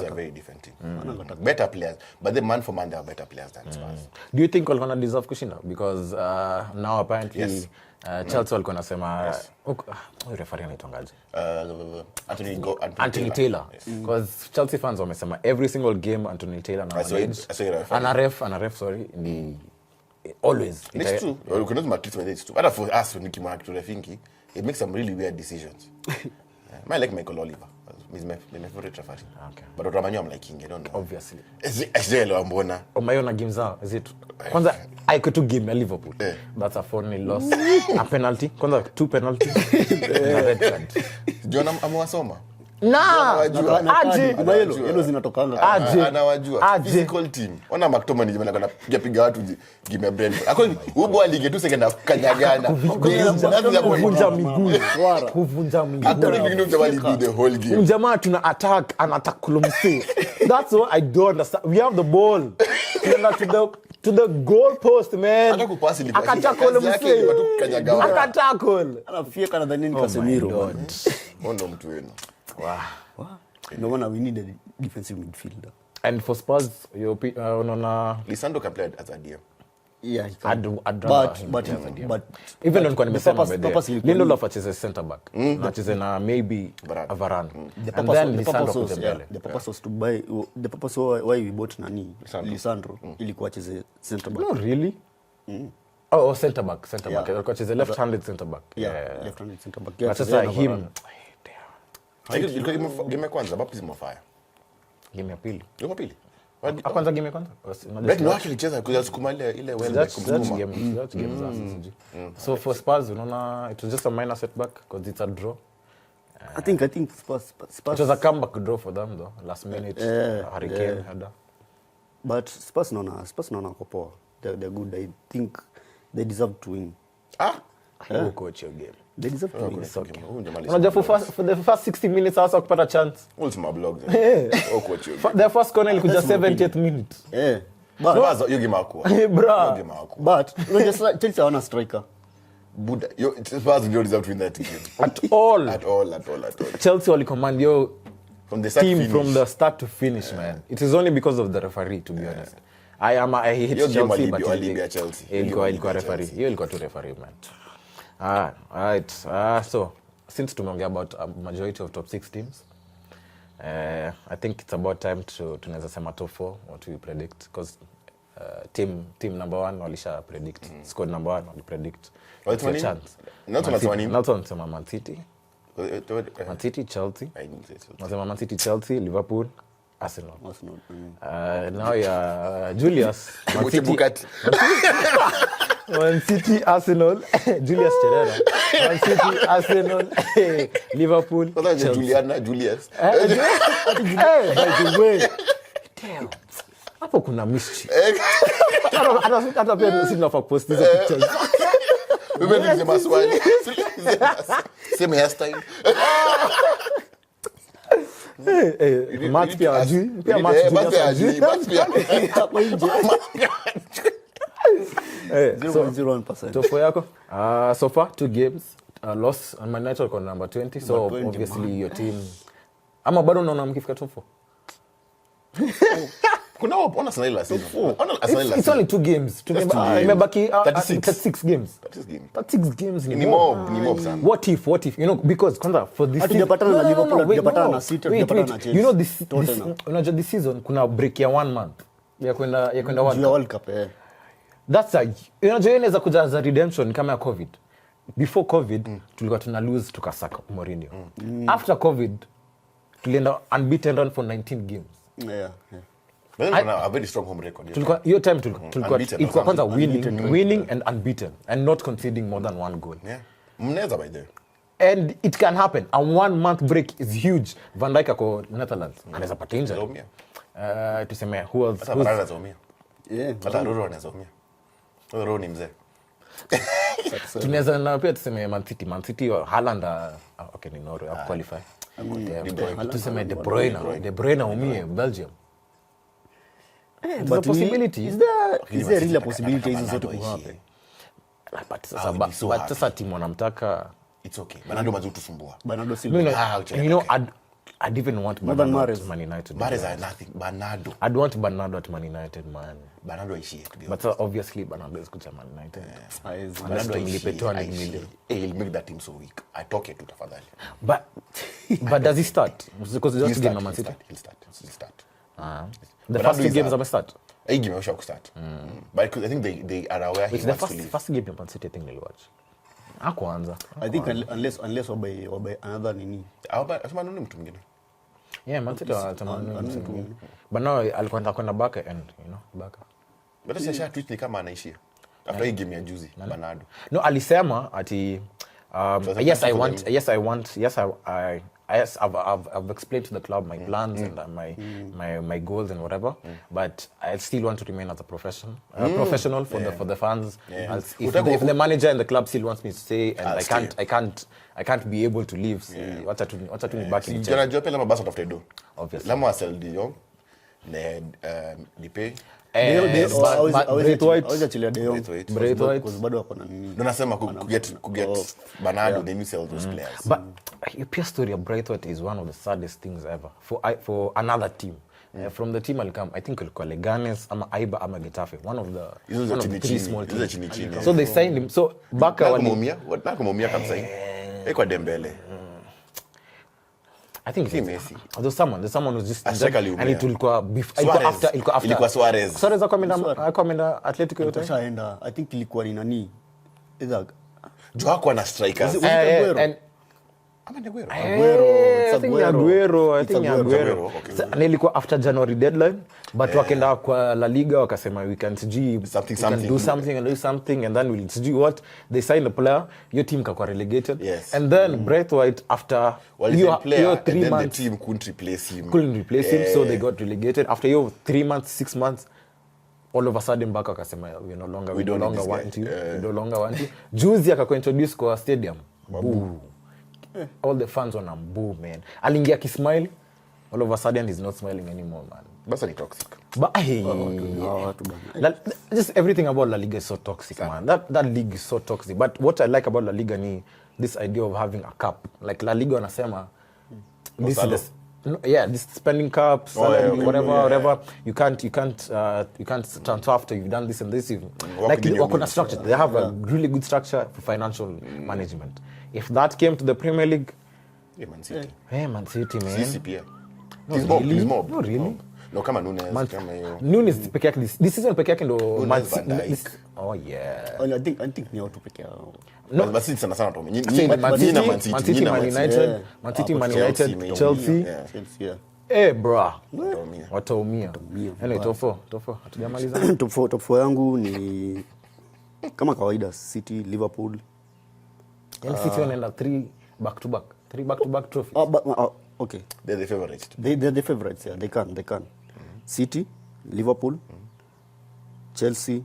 are very different team. Better players, but the man for man they are better players than Spurs. Do you think Olgana deserve kushinda? Because now apparently Chelsea walikuwa nasema referee anaitwangaje? Anthony Taylor. Because Chelsea fans wamesema every single game Anthony Taylor ana ref ni always. It's true. You cannot make it when it's true. But for us when Nikimana Turefinki, it makes some really weird decisions. I like Michael Oliver. He's my favorite referee. Okay. But Ramanyo I'm liking, I don't know. Obviously. Ajelo ambona. Omayona games zao, is it? Kwanza I could give me Liverpool. That's a 4-0 loss. A penalty. Kwanza 2 penalties. A red card. Jona amewasoma. Aje yellow zinatokanga. Anawajua. Physical team. Ona McTominay jemana kana piga watu game brand. Akoni ubo alige tu sekenda kanyagana. Kuvunja miguu. Akoni bigino mtawali be the whole game. Mjamaa tuna attack kulumsi. That's what I don't understand. We have the ball. To the goal post, man. Akatackle. Anafieka nadhani ni Casemiro. Ondo mtu wenu. Wow. No one we need a defensive midfielder. And for Spurs, Lisandro can play as a DM. Yeah, he can. But even on nimesema Lindelof acheze center back. Na acheze na maybe Varane. And then Lisandro kuja mbele. The purpose was to buy the purpose why we bought Lisandro ilikuwa acheze center back. No, really? Oh, center back. Alikuwa acheze left-handed center back. Yeah, left-handed center back. But sasa him Game kwanza baptism of fire. Game ya pili. Kwanza game kwanza. Brett no actually cheza kusukuma ile well kumsukuma. So for Spurs unaona it was just a minor setback because it's a draw. I think Spurs it was a comeback draw for them though. Last minute Hurricane header. But Spurs naona kopoa. They're good. I think they deserve to win. Who coach your game? They deserve to win. Unajua for the first 60 minutes hasa kupata chance. Ultima blog. Coach your game. The first corner ilikuja 70th minute. But you game akua. Bro. But Chelsea hawana striker. Buddha, Spurs don't deserve to win that game. At all. Chelsea wali command yo from the start team from the start to finish, man. It is only because of the referee, to be honest. I hate Chelsea, but Chelsea. Ilikuwa referee. Hiyo ilikuwa tu referee, man. Alright. So since tumeongea about a majority of top 6 teams, I think it's about time tunaweza sema top 4 what we predict because team number 1 walisha predict, squad number 1 wali predict. What's your chance? Not on Man City. Man City, Chelsea. Man City, Chelsea, Liverpool, Arsenal. Now Julius. Man City, Arsenal, Julius Cherera. Man City, Arsenal, Liverpool, Julius. By the way. Damn. Hapo kuna mystery. Hata pia sisi tunafaa post hizo pictures. Wewe ni maswali. Same hairstyle. Max pia ajui. Pia Max ajui. Hapo nje. 0.01%. So for yako, so far 2 games, loss and Man United on number 20. So obviously your team. Ama bado unaona mkifika top 4. Kuna ona sana ile season. It's only 2 games. Tumebaki 36 games. 36 games ni mob sana. What if because kwanza for this hatujapatana na Liverpool, hatujapatana na City, hatujapatana na Chelsea. You know this season kuna break ya 1 month ya kwenda World Cup. That's inaweza kuja as a redemption kama ya COVID. before COVID tulikuwa tuna lose tukasaka Mourinho. After COVID tulienda unbeaten run for 19 games. Yeah. But then a very strong home record. Tulikuwa hiyo time tulikuwa ilikuwa kwanza winning and unbeaten and not conceding more than one goal. Yeah. Mnaweza by the way. And it can happen. A 1 month break is huge. Van Dijk ako Netherlands. Anaweza pata injury. Tuseme who else? Hata Barada zaumia. Yeah. Hata Roro anazaumia. Roro ni mzee. Tunaweza na pia tuseme Man City Haaland okay ni Norway qualify. Tuseme De Bruyne umie Belgium. There's a possibility. Is there really a possibility hizo zote kuhappen? But sasa timu wanamtaka. It's okay. Bernardo mazu tusumbua. Bernardo Silva. You know, I'd even want Bernardo at Man United. Mahrez are nothing. Bernardo. I'd want Bernardo at Man United, man. Bernardo ishie to be honest. But obviously Bernardo is good at Man United. Bernardo ilipe 200 million. He'll make that team so weak. I talk it to tafadhali. But does he start? Because just game na Man City. He'll start. The first 2 games are start. Hii game yao start. But I think they are aware he wants to leave. First game Man City I think they'll watch. Hakuanza. I think unless by another nini. Asema nani mtu mwingine. Yeah, Man City atamani. But now alikuwa kwenda back end, back. But sasa tweet ni kama anaishia. After hii game ya juzi Bernardo. No, alisema ati I've explained to the club my plans and my goals and whatever, but I still want to remain as a professional for the fans. Yeah. If the manager and the club still wants me to stay, and I can't be able to leave. Wacha tu ni back in. Jana jope lama basa tafuta do. Obviously. Lama sell De Jong, Depay. Braithwaite bado wako na nini. Ndio nasema kuget Bernardo, they miss all those players. But your story of Braithwaite is one of the saddest things ever for another team. From the team I'll I think ilikuwa Leganes ama Aiba ama Getafe, one of the 3 small teams. So they signed him. So Baka kumumia kabisa hii. Kwa Dembele. I think it's Messi. There's someone who's just and it ilikuwa after Suarez akamenda Atletico yote. Kashaenda. I think ilikuwa ni nani? Either Joako na strikers. Aguero. Na ilikuwa after January deadline, but wakaenda kwa La Liga wakasema we can do something and then we'll see what they signed a player, your team kakwa relegated. Yes. And then Braithwaite after your 3 months the team couldn't replace him. So they got relegated after your 3 months 6 months. All of a sudden Baka akasema we no longer want you. Juzi akakuwa introduce kwa stadium. Boo. All the fans on boo, man. Aliingia kismile, all of a sudden he's not smiling anymore, man. Basa ni toxic. But just everything about La Liga is so toxic, man. That league is so toxic. But what I like about La Liga ni this idea of having a cap. Like La Liga wanasema this spending cap, salary, whatever. You can't transfer after you've done this and this. Wako na structure. They have a really good structure for financial management. If that came to the Premier League, Man City. Man City, man. Sisi pia. He's more. No, really? No, kama Nunes, kama hiyo. Nunes peke yake this season peke yake ndo Man City. Oh yeah. I think ni watu peke yao. No, Man City sana tu. Man City, Man United, Chelsea. Bro. Wataumia. Anyway, top 4 hatujamaliza. Top 4 yangu ni kama kawaida City, Liverpool. And City wanaenda 3 back-to-back trophies. Okay. They're the favorites. They're the favorites, yeah. They can. City, Liverpool, Chelsea,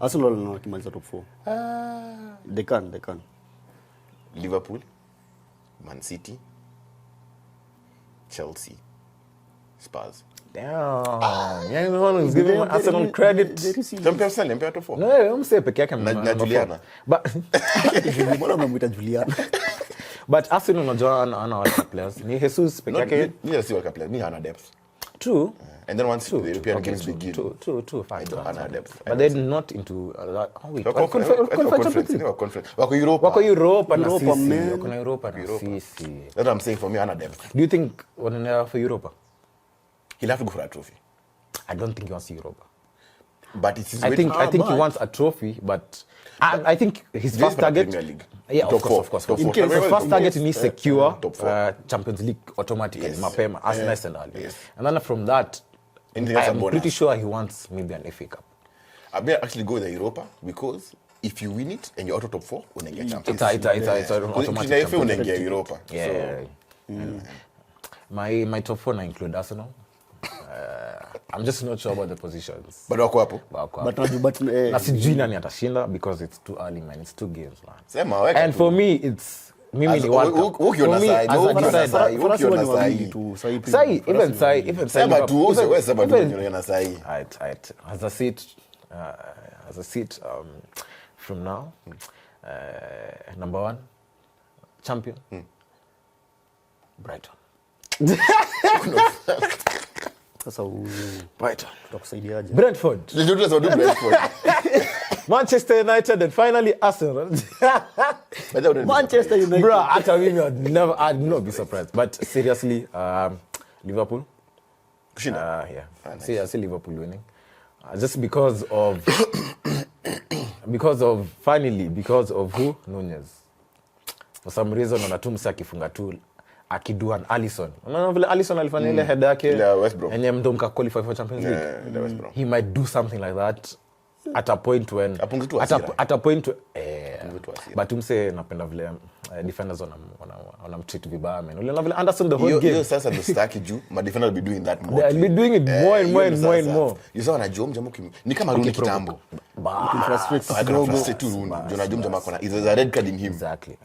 Arsenal na kimaliza top 4. They can. Liverpool, Man City, Chelsea, Spurs. Damn. Yeah, one is giving Arsenal credit. Mpea top 4. No, I'm saying peke yake na Juliana. But mbona mnamuita Juliana? But Arsenal unajua ana wale players. Ni Jesus peke yake. Ni si wale players, ni hana depth. True. And then once the European games begin. True, fine. Hana depth. But they're not into that. Conference. Wako Europa na sisi. Wako na Europa na sisi. That's what I'm saying, for me hana depth. Do you think wanaenda for Europa? He'll have to go for a trophy. I don't think he wants Europa. But it's his I think he wants a trophy, but I think his first target. Yeah, of course. In case his first target is secure Champions League automatically, mapema, as nice and early. Yes. And then from that, I'm pretty sure he wants maybe an FA Cup. I better actually go the Europa because if you win it and you're out of top 4, unaingia Champions. It's automatic. Unaingia Europa. Yeah. My top 4 include Arsenal. I'm just not sure about the positions. But wako hapo. But na sijui nani atashinda because it's too early, man. It's 2 games, man. Sema weka. And for me, it's mimi ni World Cup. Ukiona sai, ukiona sai. Even sema tu wewe sema tu ukiona sai. As I sit from now, number 1 champion. Brighton. Sasa Brighton. tutakusaidiaje? Brentford. Manchester United and finally Arsenal. Manchester United. Bro, after me, I'd not be surprised. But seriously, Liverpool. Yeah. Nice. I see Liverpool winning. Just because of who? Nunez. For some reason, anatumsa akifunga tu akidu an Alisson. Unaona vile Alisson alifanya ile header yake yenye ndo mka qualify for Champions League. He might do something like that at a point when but umse napenda vile defenders wanamtreat vibaya, man. Unaona vile Anderson the whole game. You sasa ndo staki juu, my defender will be doing that more. They'll be doing it more and more. You saw na Jom Jamu ni kama Rooney kitambo. Frustrate tu Rooney. Jona Jom Jamu kona. There's a red card in him. Exactly.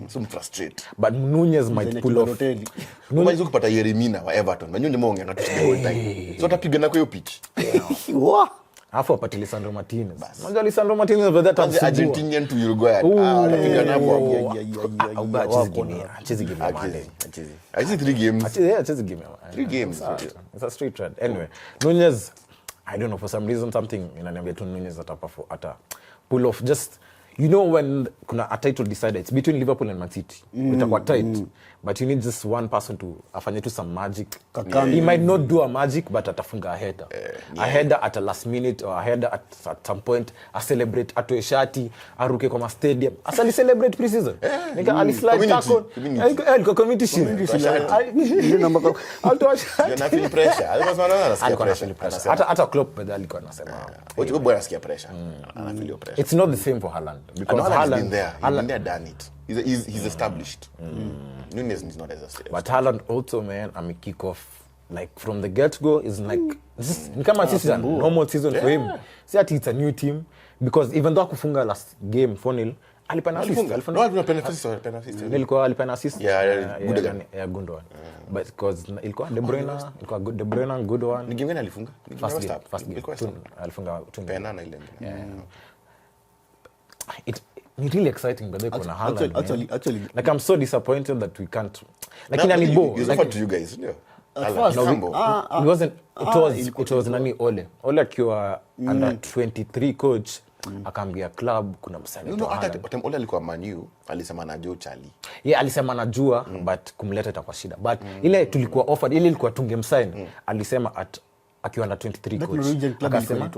So frustrate. But Nunez might pull off. Nunez ukipata Yeremina wa Everton. Manyo ndimo ongea na tusikia all time. So tapigana kwa hiyo pitch. Hapo apati Lisandro Martinez. Unajua Lisandro Martinez but that was Argentinian to Uruguay. Anapigana hapo. Chezi game Monday. I see 3 games. Chezi game. 3 games. It's a straight trend. Anyway, Nunez, I don't know, for some reason something inaniambia tu Nunez ata pull off just, you know, when kuna a title decided, it's between Liverpool and Man City. Itakuwa tight. But you need just one person to afanye tu some magic. He might not do a magic, but atafunga a header. A header at a last minute, or a header at some point, a celebrate atoe shati, aruke kwa stadium. Asali celebrate pre-season. Nika alislide tackle. Alikuwa community shield. Alitoa shati. You're not feeling pressure. Alikuwa feel pressure. Hata Klopp pedal alikuwa anasema. Wewe boy anasikia pressure. Ana feel pressure. It's not the same for Haaland because Haaland been there, done it. He's established. Nunez is not as established. But Haaland also, man, kick off like from the get-go is like this is a normal season for him. See that it's a new team because even though kufunga last game 4-0, alipana assist. Nilikuwa alipana assist. Yeah, Gundogan. But because ilikuwa De Bruyne good one. Ni game gani alifunga? First game. Alifunga 2 penana ile. It's really exciting, but they're gonna Haaland. Actually, like I'm so disappointed that we can't. Like in Anibo, it's offered to you guys, yeah. It wasn't. It was nani Ole akiwa under 23 coach. Akaambia club kuna msanii. No, hata Ole alikuwa Manu, alisema anajua Charlie. Yeah, alisema anajua but kumleta itakuwa shida. But ile tulikuwa offered, ile ilikuwa tungemsign. Alisema akiwa under 23 coach. Akasema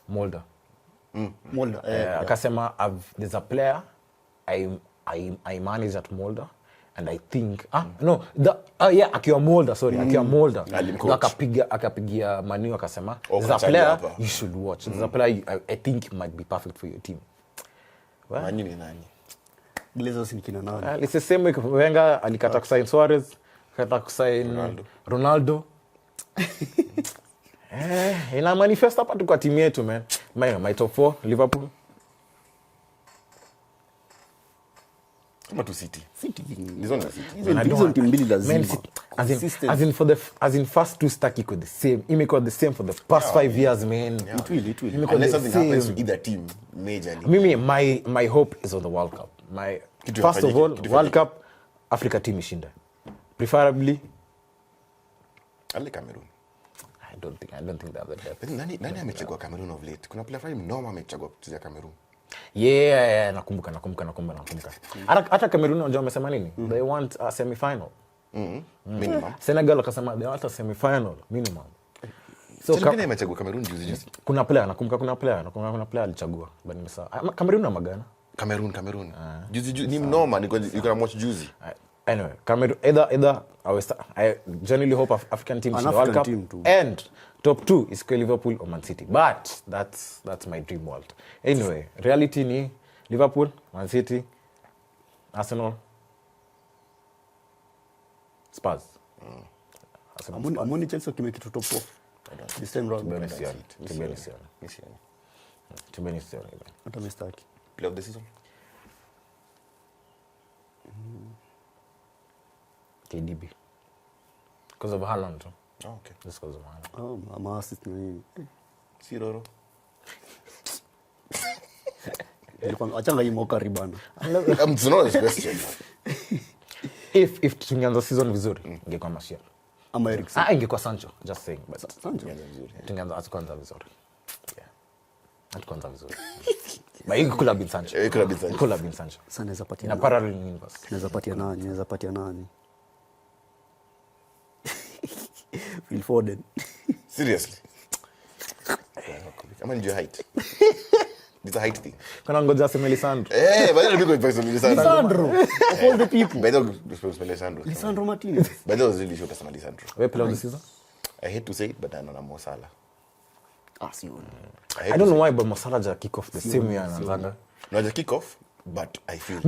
Molda. Akasema there's a player I manage at Molda and I think akiwa Molda akapigia Manu akasema there's a player you should watch. There's a player I think might be perfect for your team. Manu ni nani? Glazers ni kina nani? It's the same way Wenger alikata kusign Suarez, akata kusign Ronaldo. Ina manifest hapa tu kwa timu yetu, man. My top 4 Liverpool. Kama tu City. Hizo team mbili lazima. As in first 2 stack iko the same. Imekuwa the same for the past 5 years, man. It will. Unless something happens to either team majorly. Mimi my hope is on the World Cup. First of all, World Cup Africa team ishinda. Preferably Cameroon. I don't think they have the depth. Nani amechagua Cameroon of late? Kuna player fulani mnoma amechagua kucheza Cameroon. Yeah, nakumbuka. Hata Cameroon unajua wamesema nini? They want a semi-final. Minimum. Senegal akasema they want a semi-final minimum. So kama imechagua Cameroon juzi. Kuna player alichagua. But nimesahau. Cameroon na magana. Cameroon. Juzi ni mnoma you can watch juzi. Anyway, Cameroon either I genuinely hope African teams in the World Cup and top 2 is Liverpool or Man City. But that's my dream world. Anyway, reality ni Liverpool, Man City, Arsenal, Spurs. Amoni Chelsea kimeki to top 4. This time round. Tibeni. Hata mistaki. Play of the season. KDB. Because of Haaland. Oh, okay. Just because of Haaland. Oh, mama assist ni. Siroro. Achanga imoka ribana. I'm not this question. If tungeanza season vizuri, ingekuwa Martial. Ama Eriksen. Ingekuwa Sancho, just saying. But Sancho. Tungeanza kwanza vizuri. Yeah. Kwanza vizuri. But ingekuwa bin Sancho. Ingekuwa bin Sancho. Sana naweza patia. Na parallel universe. Naweza patia nani? Phil Foden. Seriously? Kama ndio height. It's a height thing. Kana ngoja sema Lisandro. But then people person Lisandro. Of all the people. By the way, Lisandro Martinez. But that was really short as Lisandro. Where play of the season? I hate to say it, but I know Mo Salah. I don't know why, but Mo Salah just kick off the same year anaanza. No, just kick off, but I feel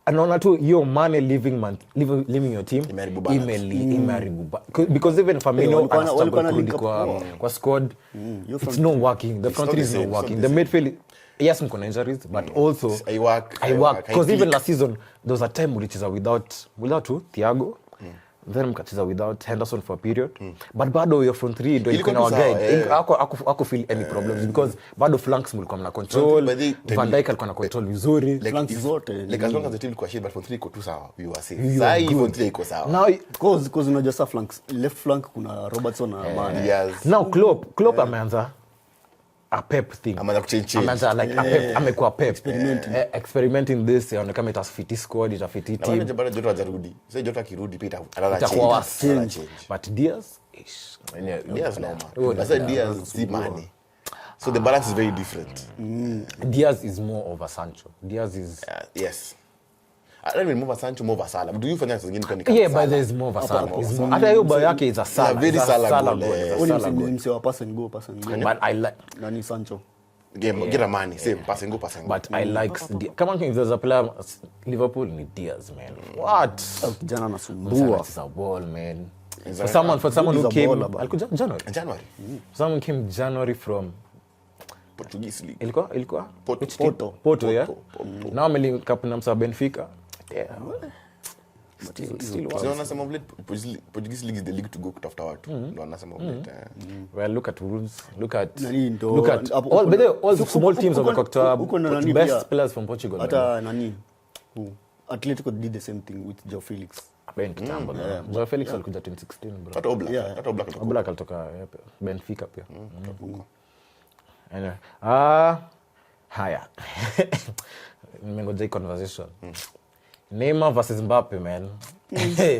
anaona tu hiyo Mane leaving your team imeharibu because even Firmino kurudi kwa squad it's not working, the front three is not working, the midfield yes mko na injuries but also I work because even last season there was a time mlicheza without Thiago then mkacheza without Henderson for a period but bado your front three ndio iko na guide ako feel any problems because bado flanks mlikuwa mna control Van Dijk alikuwa na control vizuri flanks zote like as long as the team iko shit but front three iko tu sawa we were safe sai front three iko sawa now because unajua sa flanks left flank kuna Robertson na Mane now Klopp ameanza a Pep thing. Ameanza like a Pep, amekuwa Pep. Experimenting this, kama it has fit squad, it has fit team. Naona bado Jota hajarudi. Sasa Jota akirudi pita another change. But Diaz is Diaz normal. Sasa Diaz si Mane. So the balance is very different. Diaz is more over Sancho. Diaz is yes. I don't even move Sancho, move Salah. But do you find that zingine kama yeah, but there is more of Salah. Hata hiyo bao yake is a Salah. Very Salah goal. Only mse pass and go. But I like nani Sancho. Game get a Mane, same pass and go. But I like come on, if there's a player Liverpool need Diaz, man. What? Kijana anasumbua. It's a ball, man. For someone who came January. Someone came January from Portuguese league. Ilikuwa Porto, yeah. Now I'm captain of Benfica. Yeah. Still wanasema vile Portuguese league is the league to go after watu. Ndio wanasema vile. Well, look at Wolves, look at all the small teams of the best players from Portugal. Hata nani? Atletico did the same thing with Joao Felix. Joao Felix alikuja 2016 bro. Hata Oblak alitoka Benfica pia. Haya. Nimengoja hii conversation. Neymar versus Mbappe, man.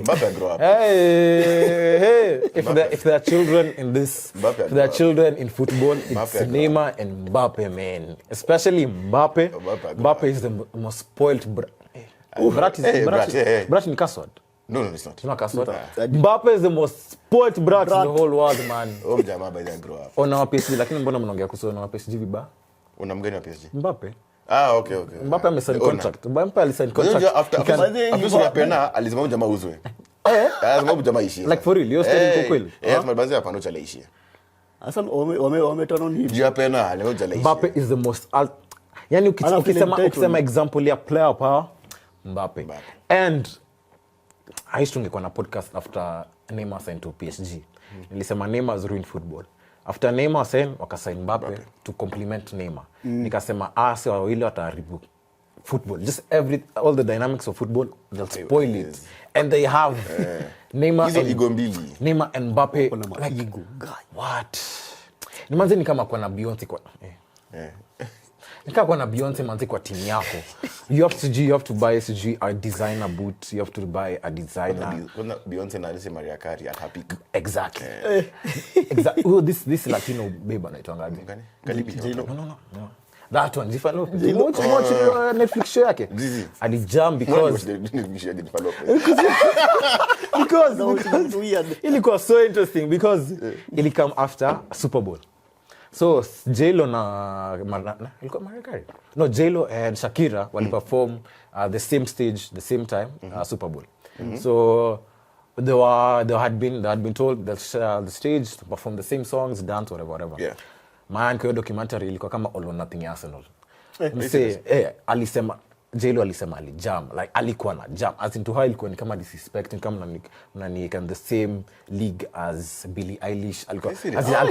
Mbappe grow up. Hey. If there are children in this, if there are children in football, it's Neymar and Mbappe, man. Especially Mbappe. Mbappe is the most spoiled brat in Caswad. No, it's not. It's not Caswad. Mbappe is the most spoiled brat in the whole world, man. Jamaa by the grow up. Ona PSG, lakini mbona mnaongea kuhusu na PSG vibaya? Una mgeni wa PSG? Mbappe. Okay. Mbappe amesign contract. Mbappe alisign contract. After pena alizima jamaa uzwe. Lazima jamaa ishie. Like for real, you're studying kwa kweli? Mabanzi hapa ndo chala ishie. Asa wametana ni. Jia pena leo chala ishie. Mbappe is the most yani ukisema example ya player power Mbappe. And I used to ngekuwa na podcast after Neymar signed to PSG. Nilisema Neymar has ruined football. After Neymar sign wakasign Mbappe to complement Neymar. Nikasema si wawili wataharibu football. Just all the dynamics of football, they'll spoil it. And they have Neymar and Mbappe like ego. What? Nimanze ni kama kwa na Beyonce kwa. Nika kwa na Beyonce manzi kwa timu yako. You have to buy a designer boot, you have to buy a designer. Beyonce na Alice Mariah Carey at her peak. Exactly. Exactly. Oh, this Latino babe anaitwa ngapi? No. That one, if I know. Watch Netflix show yake. Alijump because ilikuwa so interesting because ili come after Super Bowl. So J-Lo na ilikuwa Mariah Carey. No, J-Lo and Shakira wali perform the same stage, the same time, Super Bowl. So they had been told they'll share the stage to perform the same songs, dance, whatever. Yeah. Man, kwa documentary ilikuwa kama All or Nothing Arsenal. Alisema J-Lo alisema alijam, like alikuwa na jam. As in to her ilikuwa ni kama disrespecting kama nani can the same league as Billie Eilish. Alikuwa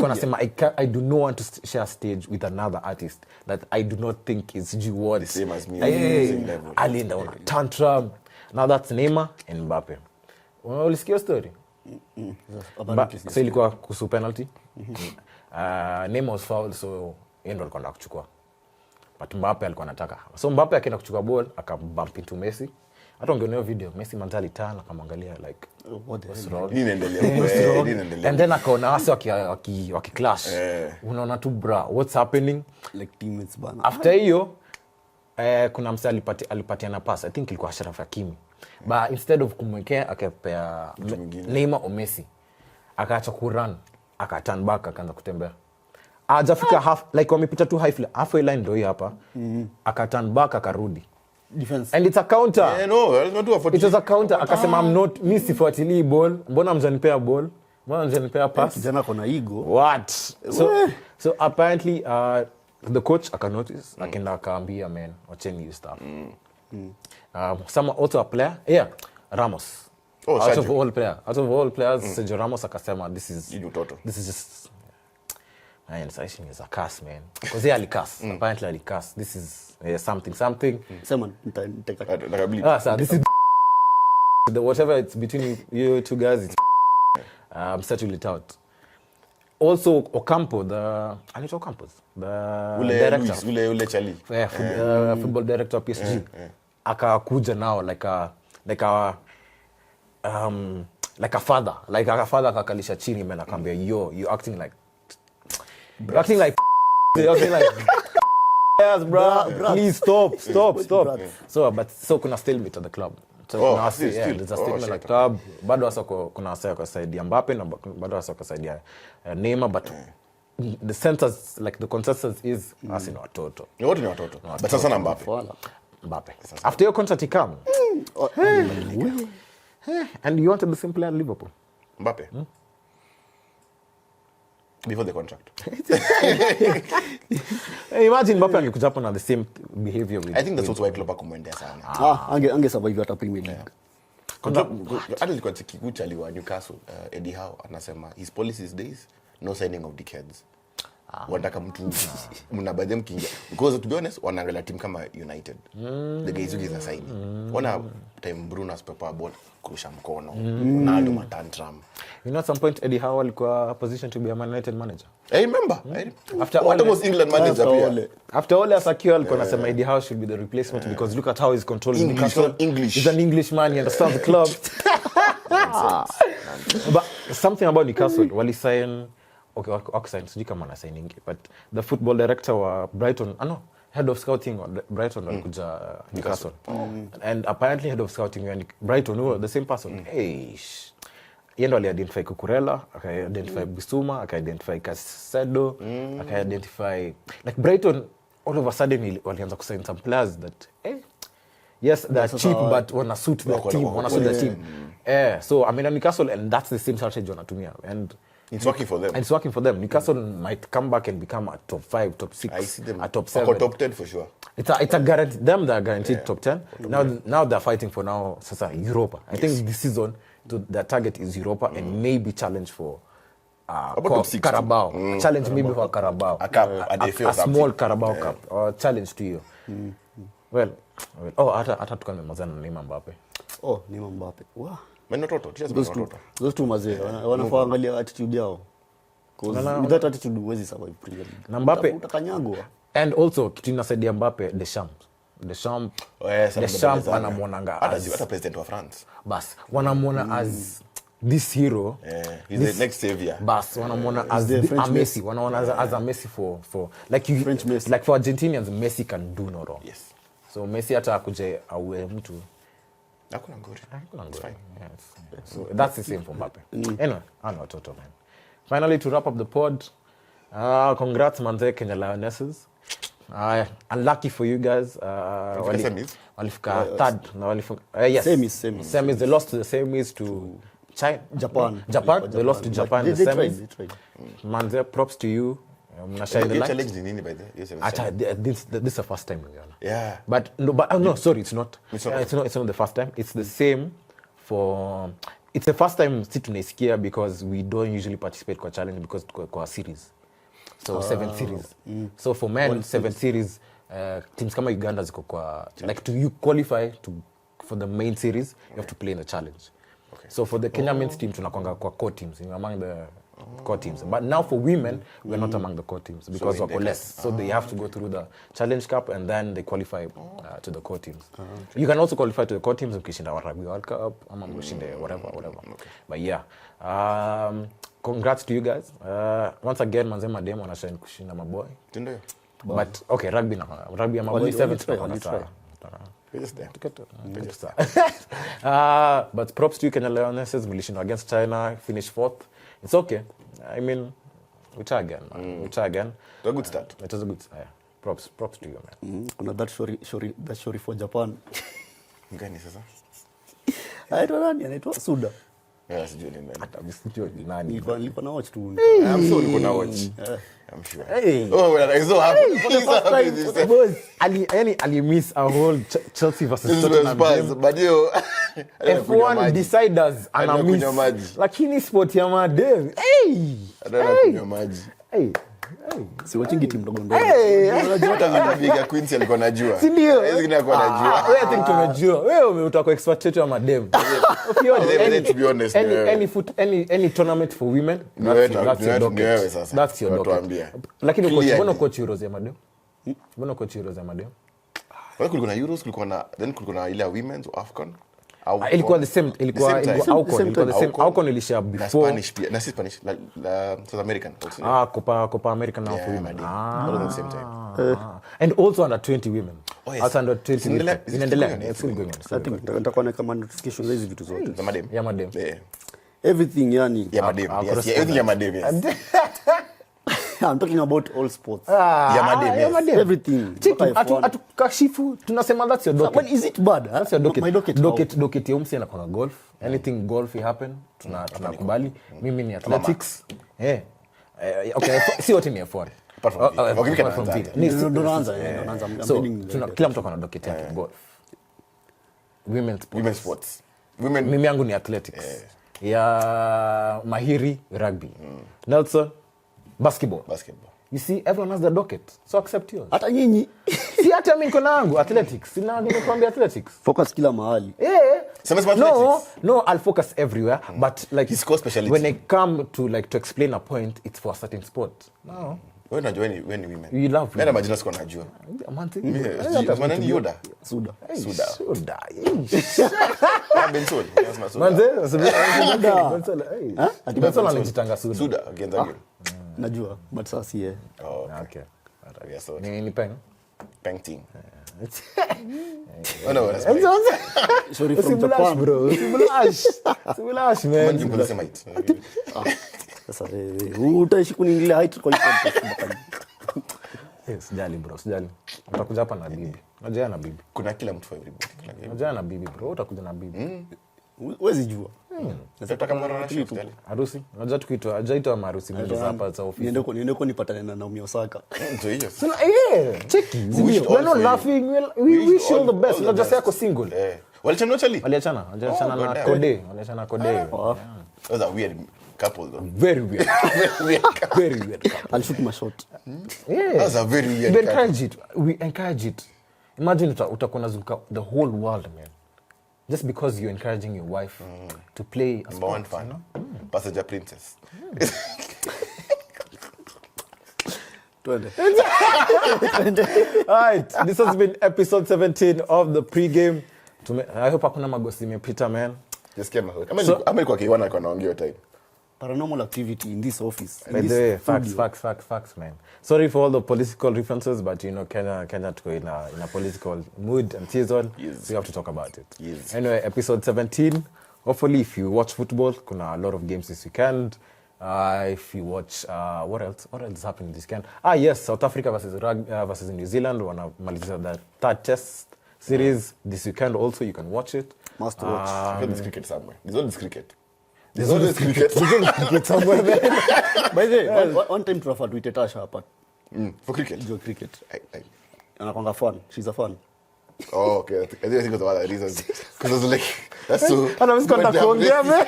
anasema I do not want to share stage with another artist that I do not think is what the same as me. Same level. Alienda on tantrum. Now that's Neymar and Mbappe. Ulisikia story? So ilikuwa kuhusu penalty. Neymar was fouled, so yeye ndo alikuwa kuchukua. But Mbappe alikuwa anataka. So Mbappe akaenda kuchukua ball, akabump into Messi. Hata ungeona video Messi mentally tana akamwangalia like what's wrong? Nini inaendelea? And then akaona wase waki clash. Unaona tu bra, what's happening? Like teammates bana. After hiyo kuna msa alipatiana pass. I think ilikuwa Ashraf Hakimi. But instead of kumwekea akapea Neymar au Messi, akaacha kurun, akaturn back akaanza kutembea. Ajafika half like wamepita tu halfway line ndio hii hapa. Akaturn back akarudi. Defense. And it's a counter. Yeah, no, it's not a it was a counter. Akasema I'm not sifuatilii ball. Mbona mjanipea ball? Mbona mjanipea pass? Kijana kona ego. What? So apparently the coach akanotice akaenda akaambia man, wacheni you stuff. Some also a player. Yeah, Ramos. Out of all players, Sergio Ramos akasema this is just saying is a curse, man. Because he alikas. Apparently alikas. This is something. Someone this is whatever it's between you two guys, it's settle it out. Also Ocampo, the director, Charlie. Football director of PSG. Akakuja now like a father. Like a father akakalisha chini man akambia you acting like yes, bro. Please stop. So kuna stalemate at the club. So there's a statement like club. Bado hasa kuna hasa kwa side ya Mbappe na bado hasa kwa side ya Neymar, but the sentence like the consensus is as in watoto. Wote ni watoto. But sasa na Mbappe. After your concert he come. And you wanted the same player at Liverpool. Mbappe. Before the contract. Imagine Mbappe angekuja hapo na the same behavior with. I think that's why Klopp akumwendea sana. Ange survive hata Premier League. Hata ilikuwa kikucha aliwa Newcastle, Eddie Howe anasema his policies days no signing of dickheads. Wanataka mtu mnabadhi mkingia because to be honest wanaangalia team kama United. The guys who is assigning. Wana time Bruno's paper ball kurusha mkono. Ronaldo matantram. You know at some point Eddie Howe alikuwa position to be a Man United manager. I remember. After almost England manager pia. After all Asakio alikuwa anasema Eddie Howe should be the replacement because look at how he's controlling English. He's an Englishman, he understands the club. But something about Newcastle wali sign Oxide, sijui kama na signing, but the football director wa Brighton, head of scouting wa Brighton alikuja Newcastle. And apparently head of scouting wa Brighton were the same person. Yendo ali-identify Cucurella, aka-identify Bissouma, aka-identify Caicedo, aka-identify like Brighton all of a sudden walianza kusign some players that yes, they're cheap but wanna suit the team. So I mean Newcastle, and that's the same strategy wanatumia, and it's working for them. Newcastle might come back and become a top 5, top 6, I see them a top 7. Top 10 for sure. It's a guarantee. Them they're guaranteed top 10. Now they're fighting for now sasa Europa. I think this season their target is Europa and maybe challenge for Carabao. Challenge maybe for Carabao. A small Carabao Cup or challenge to you. Well, hata tukana mazana na Neymar Mbappe. Neymar Mbappe. Wow. Those two mazee wanafaa angalia attitude yao. Because with that attitude huwezi survive Premier League. Na Mbappe utakanyagwa. And also kitu inasaidia Mbappe Deschamps anamuonanga hata president wa France. Bas wanamuona as this hero. He's the next savior. Bas wanamuona as a Messi. Wanaona as a Messi for like you, French Messi. Like for Argentinians, Messi can do no wrong. Yes. So Messi hata akuje awe mtu. Hakuna ngori. It's fine. Yes. So that's the same for Mbappe. Anyway, I'm not total, man. Finally, to wrap up the pod, congrats manze Kenya Lionesses. Unlucky for you guys. Walifika third. Yes. Semis. They lost to the semis to Japan. They lost to Japan. The semis. They tried. Manze, props to you. Challenge the nini by the this is the first time. Yeah. But no, sorry, it's not. It's not the first time. It's the same for. It's the first time tunaisikia because we don't usually participate kwa challenge because kwa series. So 7 series. So for men 7 series, teams kama Uganda ziko kwa like to you qualify for the main series, you have to play in the challenge. Okay. So for the Kenya men's team tunakwanga kwa core teams, among the core teams. But now for women, we're not among the core teams because we're less. So they have to go through the Challenge Cup and then they qualify to the core teams. You can also qualify to the core teams ukishinda Rugby World Cup, ama mshinde whatever. Okay. But yeah, congrats to you guys. Once again, manze madem wanashine kushinda maboy. Ndio. But okay, rugby ya maboy 7 but props to you Kenya Lionesses, mlishinda against China, finished 4th. It's okay. I mean, we try again, man. We try again. A good start. It was a good start. Yeah. Props to you, man. Kuna that shori for Japan. Ngani sasa? Anaitwa Suda. Yeah, sijui ni nani. Hata msijui ni nani. Nilikuwa na watch tu. I'm sure ulikuwa na watch. I'm sure. Hey. Oh, well, I'm so happy. For the first time. Boss, Ali miss a whole Chelsea versus Tottenham game. But you F1 deciders ana miss. Lakini sport ya madem. Hey. Adana kunywa maji. Hey. Si watching team ndogo ndogo. Hata Big Queens alikuwa anajua. Si ndio? Hizi kinakuwa anajua. Wewe I think tumejua. Wewe utakuwa expert yetu ya madem. Okay, to be honest. Any tournament for women, that's your docket. That's your docket. Lakini mbona coach Euros ya madem? Mbona coach Euros ya madem? Wewe kulikuwa na Euros, kulikuwa na ile ya women's AFCON. Ilikuwa the same, ilikuwa the same. AFCON ilisha before. Spanish pia, na Spanish, South American also. Copa America now for women. All at the same time. And also under 20 women. Oh, yes. Also under 20 women. Inaendelea. It's still going on. I think nitakuwa na kama notification hizi vitu zote. Za madem. Ya madem. Yeah. Everything yani. Ya madem. Yes, everything ya madem. Yes. I'm talking about all sports. Ya madem. Yes. Everything. Atukashifu tunasema that's your docket. But is it bad? That's your docket. My Docket ya umsi anakuwa golf. Anything golf happen tunakubali. Mimi ni athletics. Okay, si wote ni F1. So kila mtu ana docket yake golf. Women's sports. Mimi yangu ni athletics. Ya Mahiri rugby. Nelson basketball. You see, everyone has the docket. So accept yours. Hata nyinyi. Si hata mimi niko nangu athletics. Sina nimekwambia athletics. Focus kila mahali. No, I'll focus everywhere, but like his core specialty. When I come to explain a point, it's for a certain sport. No. Wewe unajua when women. You love. Mimi na majina siko najua. Maana ni Yoda. Suda. Bensol. Manze, Suda. Bensol anajitanga Suda. Suda against again. Najua, but sasa si yeye. Oh, okay. Ni peng. Painting. No, that's sorry from Japan, bro. Sibulash, man. Mimi unasema it. Sasa utaishi kuniingilia height kwa hiyo. Sijali bro, sijali. Utakuja hapa na bibi. Unajua na bibi. Kuna kila mtu for everybody. Unajua na bibi bro, utakuja na bibi. Huwezi jua. Nataka mara na shift tele. Harusi. Unajua tukiitwa ajaitwa maharusi mbele hapa za ofisi. Niende kwa nipatane na Naomi Osaka. Ndio hiyo. Sasa check. We're not laughing. We wish you all the best. Unajua sasa yako single. Waliachana na Kode. Those are weird couple though. Very weird. Very weird. I'll shoot my shot. Yeah. That's a very weird. We encourage it. Imagine utakuwa nazunguka the whole world, man. Just because you're encouraging your wife to play a number one fan, Passenger Princess. Twende. Alright, this has been episode 17 of the pregame. I hope hakuna magosi imepita, man. Just came out. Ama kwa kiwana kwa naongea time. Paranormal activity in this office. By the way, facts, man. Sorry for all the political references, but you know, Kenya to go in a political mood and season. Yes. We have to talk about it. Yes. Anyway, episode 17. Hopefully, if you watch football, kuna a lot of games this weekend. If you watch, what else is happening this weekend? Yes, South Africa versus New Zealand. Wanamaliza the third test series this weekend. Also, you can watch it. Must watch. There's cricket somewhere. There's always cricket. There's always cricket somewhere, man. By the way, one time Trafford we Tasha apart. For cricket? Jo cricket. I Anakwanga fan. She's a fan. Oh, okay. I think of the other reasons. Because I was like, that's so... And I'm just going to kuongea, man.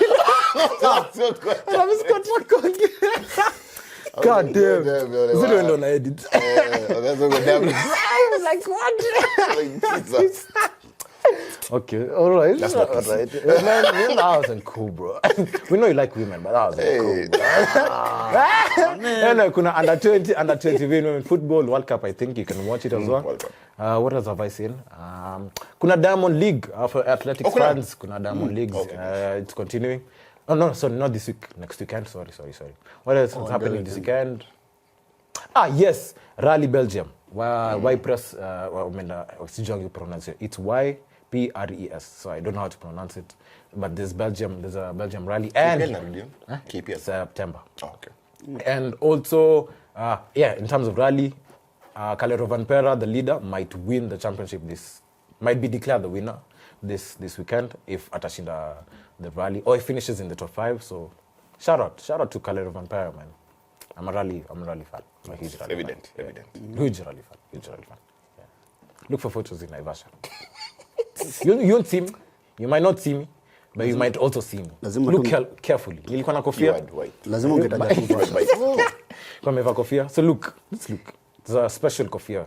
God damn. Zero ndo na edit. That's so damn. I was like, what? Jesus. Okay, all right. That's not right. Man, that wasn't cool, bro. We know you like women, but that wasn't cool. No, kuna under 20 women football World Cup. I think you can watch it as well. What else have I seen? Kuna Diamond League for athletics fans. Kuna Diamond League. It's continuing. Oh no, sorry, not this week. Next weekend. Sorry. What else is happening this weekend? Yes, Rally Belgium. Why press? You pronounce it. It's YPRES. So I don't know how to pronounce it, but there's a Belgium rally and KPL September. Oh, okay. And also, in terms of rally, Calero Van Pera, the leader, might win the championship. Might be declared the winner this weekend if atashinda the rally or he finishes in the top 5. So shout out to Calero Van Pera, man. I'm a rally fan. I'm a huge rally Evident. Huge rally fan. Yeah. Look for photos in Naivasha. You won't see me. You might not see me, but you might also see me. Look carefully. Nilikuwa na kofia. Lazima ungetaja tu. Kwa meva kofia. So let's look. It's a special kofia.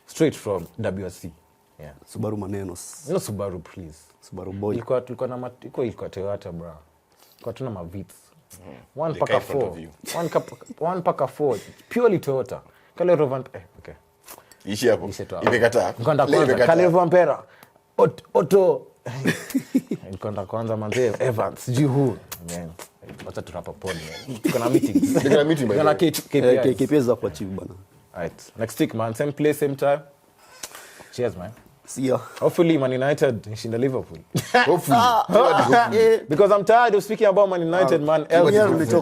Straight from WSC. Yeah. Subaru Manenos. No Subaru, please. Subaru boy. Ilikuwa Toyota, bra. Kwa tuna mavits. 1 paka 4. 1 paka 4. Purely Toyota. Kale Rovan. Okay. Ishi hapo. Imekataa. Mkonda kwanza. Kale Vampera. Otto. Mkonda kwanza manze. Evans. Jihu. Man. Wacha turapa pod. Kuna meeting. Kuna KPS za kwa chief bana. Alright. Next week, man. Same place, same time. Cheers, man. See ya. Hopefully, Man United is in the Liverpool. Hopefully. Because I'm tired of speaking about Man United, man.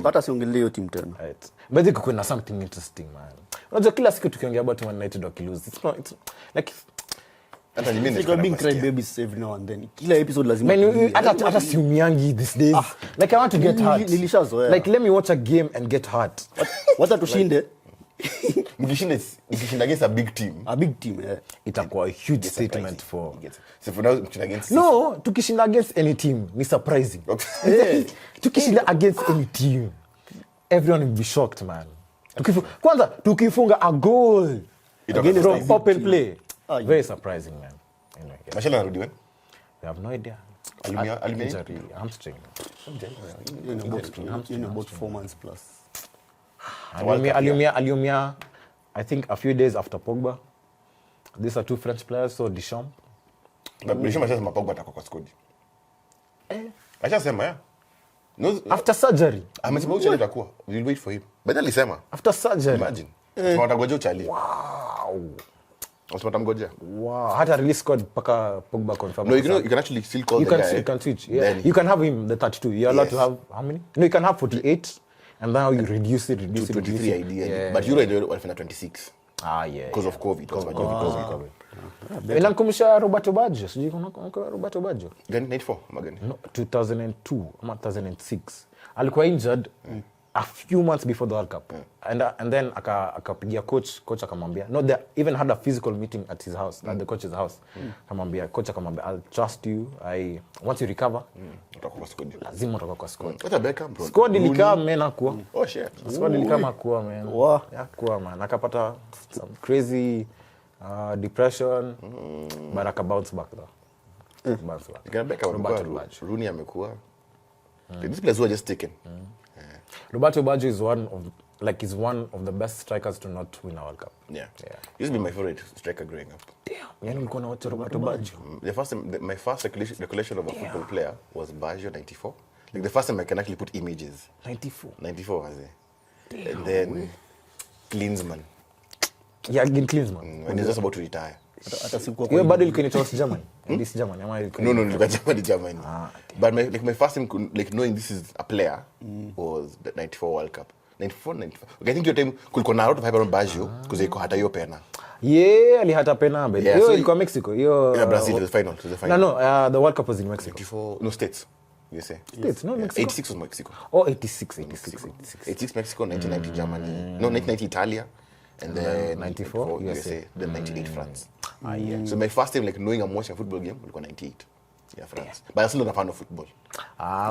Hata siongelee hiyo team tena. Right. But there could be something interesting, man. Unajua kila siku tukiongea about Man United wakilose. It's like hata mimi niko being cry babies every now and then. Kila episode lazima. Man, hata siumiangi these days. Like I want to get hurt. Nilishazoea. Like let me watch a game and get hurt. Wacha tushinde. Mkishinda against a big team. A big team, yeah. Itakuwa a huge statement for. So for now mkishinda against No, tukishinda against any team ni surprising. Okay. Tukishinda against any team, everyone will be shocked, man. Kwanza tukifunga a goal from open play. Very surprising, man. Anyway, yeah. Mashala narudi when? We have no idea. Injury, hamstring. In about 4 months plus. Aliumia, I think a few days after Pogba. These are 2 French players, so Deschamps. But Deschamps ashasema Pogba atakuwa kwa squad. Ashasema, yeah. No, after surgery. Amesema uchali atakuwa. We'll wait for him. But alisema. After surgery. Imagine. Tunatangojea uchali. Wow. Usitamgoja. Wow. Hata release squad paka Pogba confirm. No, you can actually still call the guy. You can switch. Yeah. You can have him the 32. You're allowed to have how many? No, you can have 48. And now you reduce it. 23 ideally. Yeah. But Euro walifanya 26. Yeah. Because of COVID. COVID. Inanikumbusha Roberto Baggio. Sijui kuna Roberto Baggio. Then 94 magani. No, 2002 ama 2006. Alikuwa injured a few months before the World Cup. And then akapigia coach akamwambia. No, they even had a physical meeting at his house, at the coach's house. Coach akamwambia, I'll trust you. Once you recover, utakuwa squad. Lazima utakuwa kwa squad. Hata Beckham bro. Squad ilikaa mena kuwa. Oh shit. Squad ilikaa makuwa man. Yakuwa man. Akapata some crazy depression, but akabounce back though. Bounce back. Ikana Beckham Rooney amekuwa. These players were just taken. Roberto Baggio is one of like he's one of the best strikers to not win a World Cup. Yeah. He used to be my favorite striker growing up. Damn. Yani nilikuwa na watch Roberto Baggio. My first recollection of a football player was Baggio 94. Like the first time I can actually put images. 94 was it. And then Klinsmann. Yeah, again Klinsmann. When he's just about to retire. Hiyo bado ilikuwa inaitwa Germany. This Germany ama ilikuwa No, ilikuwa Germany. But my first time like knowing this is a player was the 94 World Cup. 94. Okay, I think your time kulikuwa na lot of hype around Baggio because iko hata hiyo pena. Yeah, alihata pena mbele. Yeah, Hiyo so ilikuwa Mexico. Hiyo Brazil to the final. No, the World Cup was in Mexico. 94 no States. USA. States, no Mexico. 86 was Mexico. Oh, 86 Mexico, 1990 Germany. No, 1990 Italia. And then 94 USA. Then 98 France. Yeah. So my first time like knowing I'm watching a football game was 98. Yeah, France. But I'm still not a fan of football.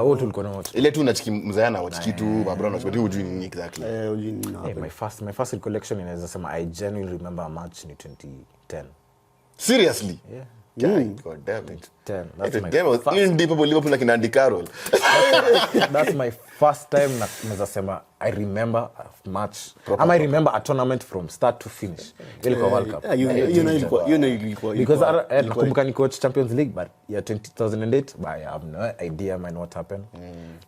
Wewe tulikuwa na watch. Ile tu unachiki mzayana watch kitu, Babrano but you hujui nini exactly. My first recollection inaweza sema I genuinely remember a match in 2010. Seriously? Yeah. God damn it. 10. That's my first. In deep Liverpool like in Andy Carroll. That's my first time naweza sema I remember a match. I remember a tournament from start to finish. Ilikuwa World Cup. Ilikuwa. Because nakumbuka ni coach Champions League but 2008 but I have no idea what happened.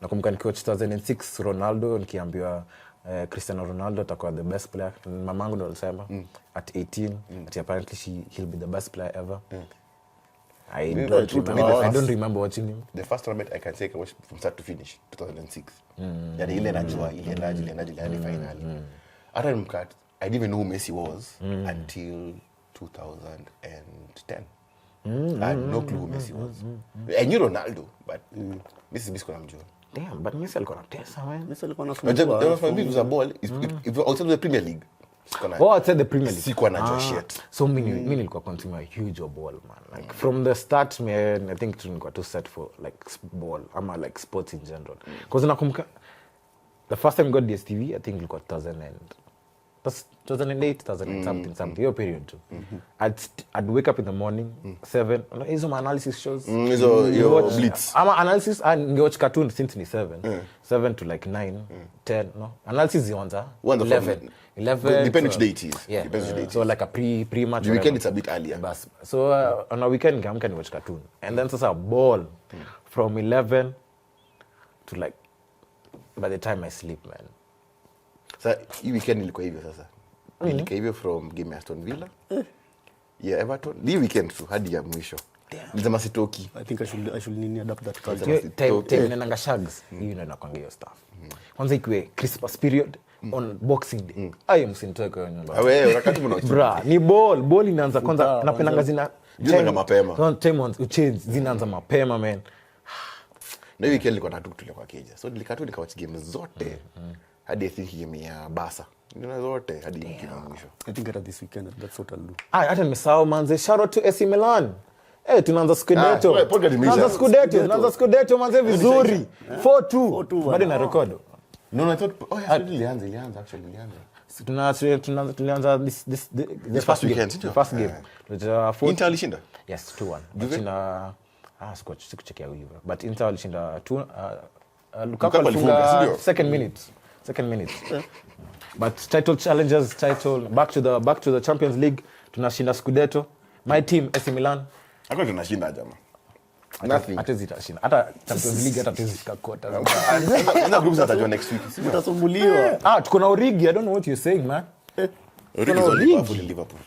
Nakumbuka ni coach 2006 Ronaldo nikiambiwa Cristiano Ronaldo atakuwa the best player. Mamangu ndo alisema at 18 that apparently he'll be the best player ever. I don't remember watching him. The first tournament I can say I watched from start to finish 2006. Yani ile najua ile finally. Hata mkat I didn't even know who Messi was until 2010. I had no clue who Messi was. I knew Ronaldo but Messi bisco namjua. Damn, but Messi alikuwa anatesa man. Messi alikuwa There was my big was a ball if outside the Premier League. Outside the Premier League. Sikuwa najua shit. So mimi nilikuwa consuming a huge ball man. Like from the start man, I think tulikuwa too set for like ball ama like sports in general. Because nakumbuka the first time I got DSTV I think ilikuwa 2008 something your period too. I'd wake up in the morning 7 hizo analysis shows hizo your blitz ama analysis and ningewatch cartoon since ni 7 to like 9 10 no analysis zianza 11 depends which day it is. Yeah. Depends which day it so is. like a pre match the weekend it's a bit earlier bas so on a weekend I can watch cartoon and then sasa ball from 11 to like by the time I sleep man. Sasa hii weekend ilikuwa hivyo sasa. Ilikuwa hivyo from game ya Aston Villa. Yeah, Everton. Hii weekend tu hadi ya mwisho. Nilisema sitoki. I think I should adapt that culture. Time nanga shags. Hiyo ndio inakwanga hiyo stuff. Kwanza ikiwe Christmas period on Boxing Day. I am sintoka hiyo nyumba. Wewe wakati mnaocheza. Bra, ni ball inaanza kwanza napendanga zina Jina mapema. Time on change zinaanza mapema man. Na weekend nilikuwa natutulia kwa keja. So nilikatu nikawatch game zote. Hadi I think game ya Barca. Nina zote hadi game ya mwisho. I think at this weekend that's what I'll do. Hata nimesahau manze shout out to AC Milan. Tunaanza Scudetto manze vizuri. 4-2. Bado na record. No, I thought ilianza actually. Tulianza the first weekend. The first game. Inter alishinda? Yes, 2-1. Alishinda sikuchekia hivyo. But Inter alishinda 2 Lukaku alifunga second minute. But title challenges, back to the Champions League. Tunashinda Scudetto. My team AC Milan. Hakuna tunashinda jamaa. Nothing. Hata zitashinda. Hata Champions League hata tuzifika quarter. Ndio groups atajua next week. Mtasumbuliwa. Tuko na Origi. I don't know what you're saying man. Origi is Liverpool.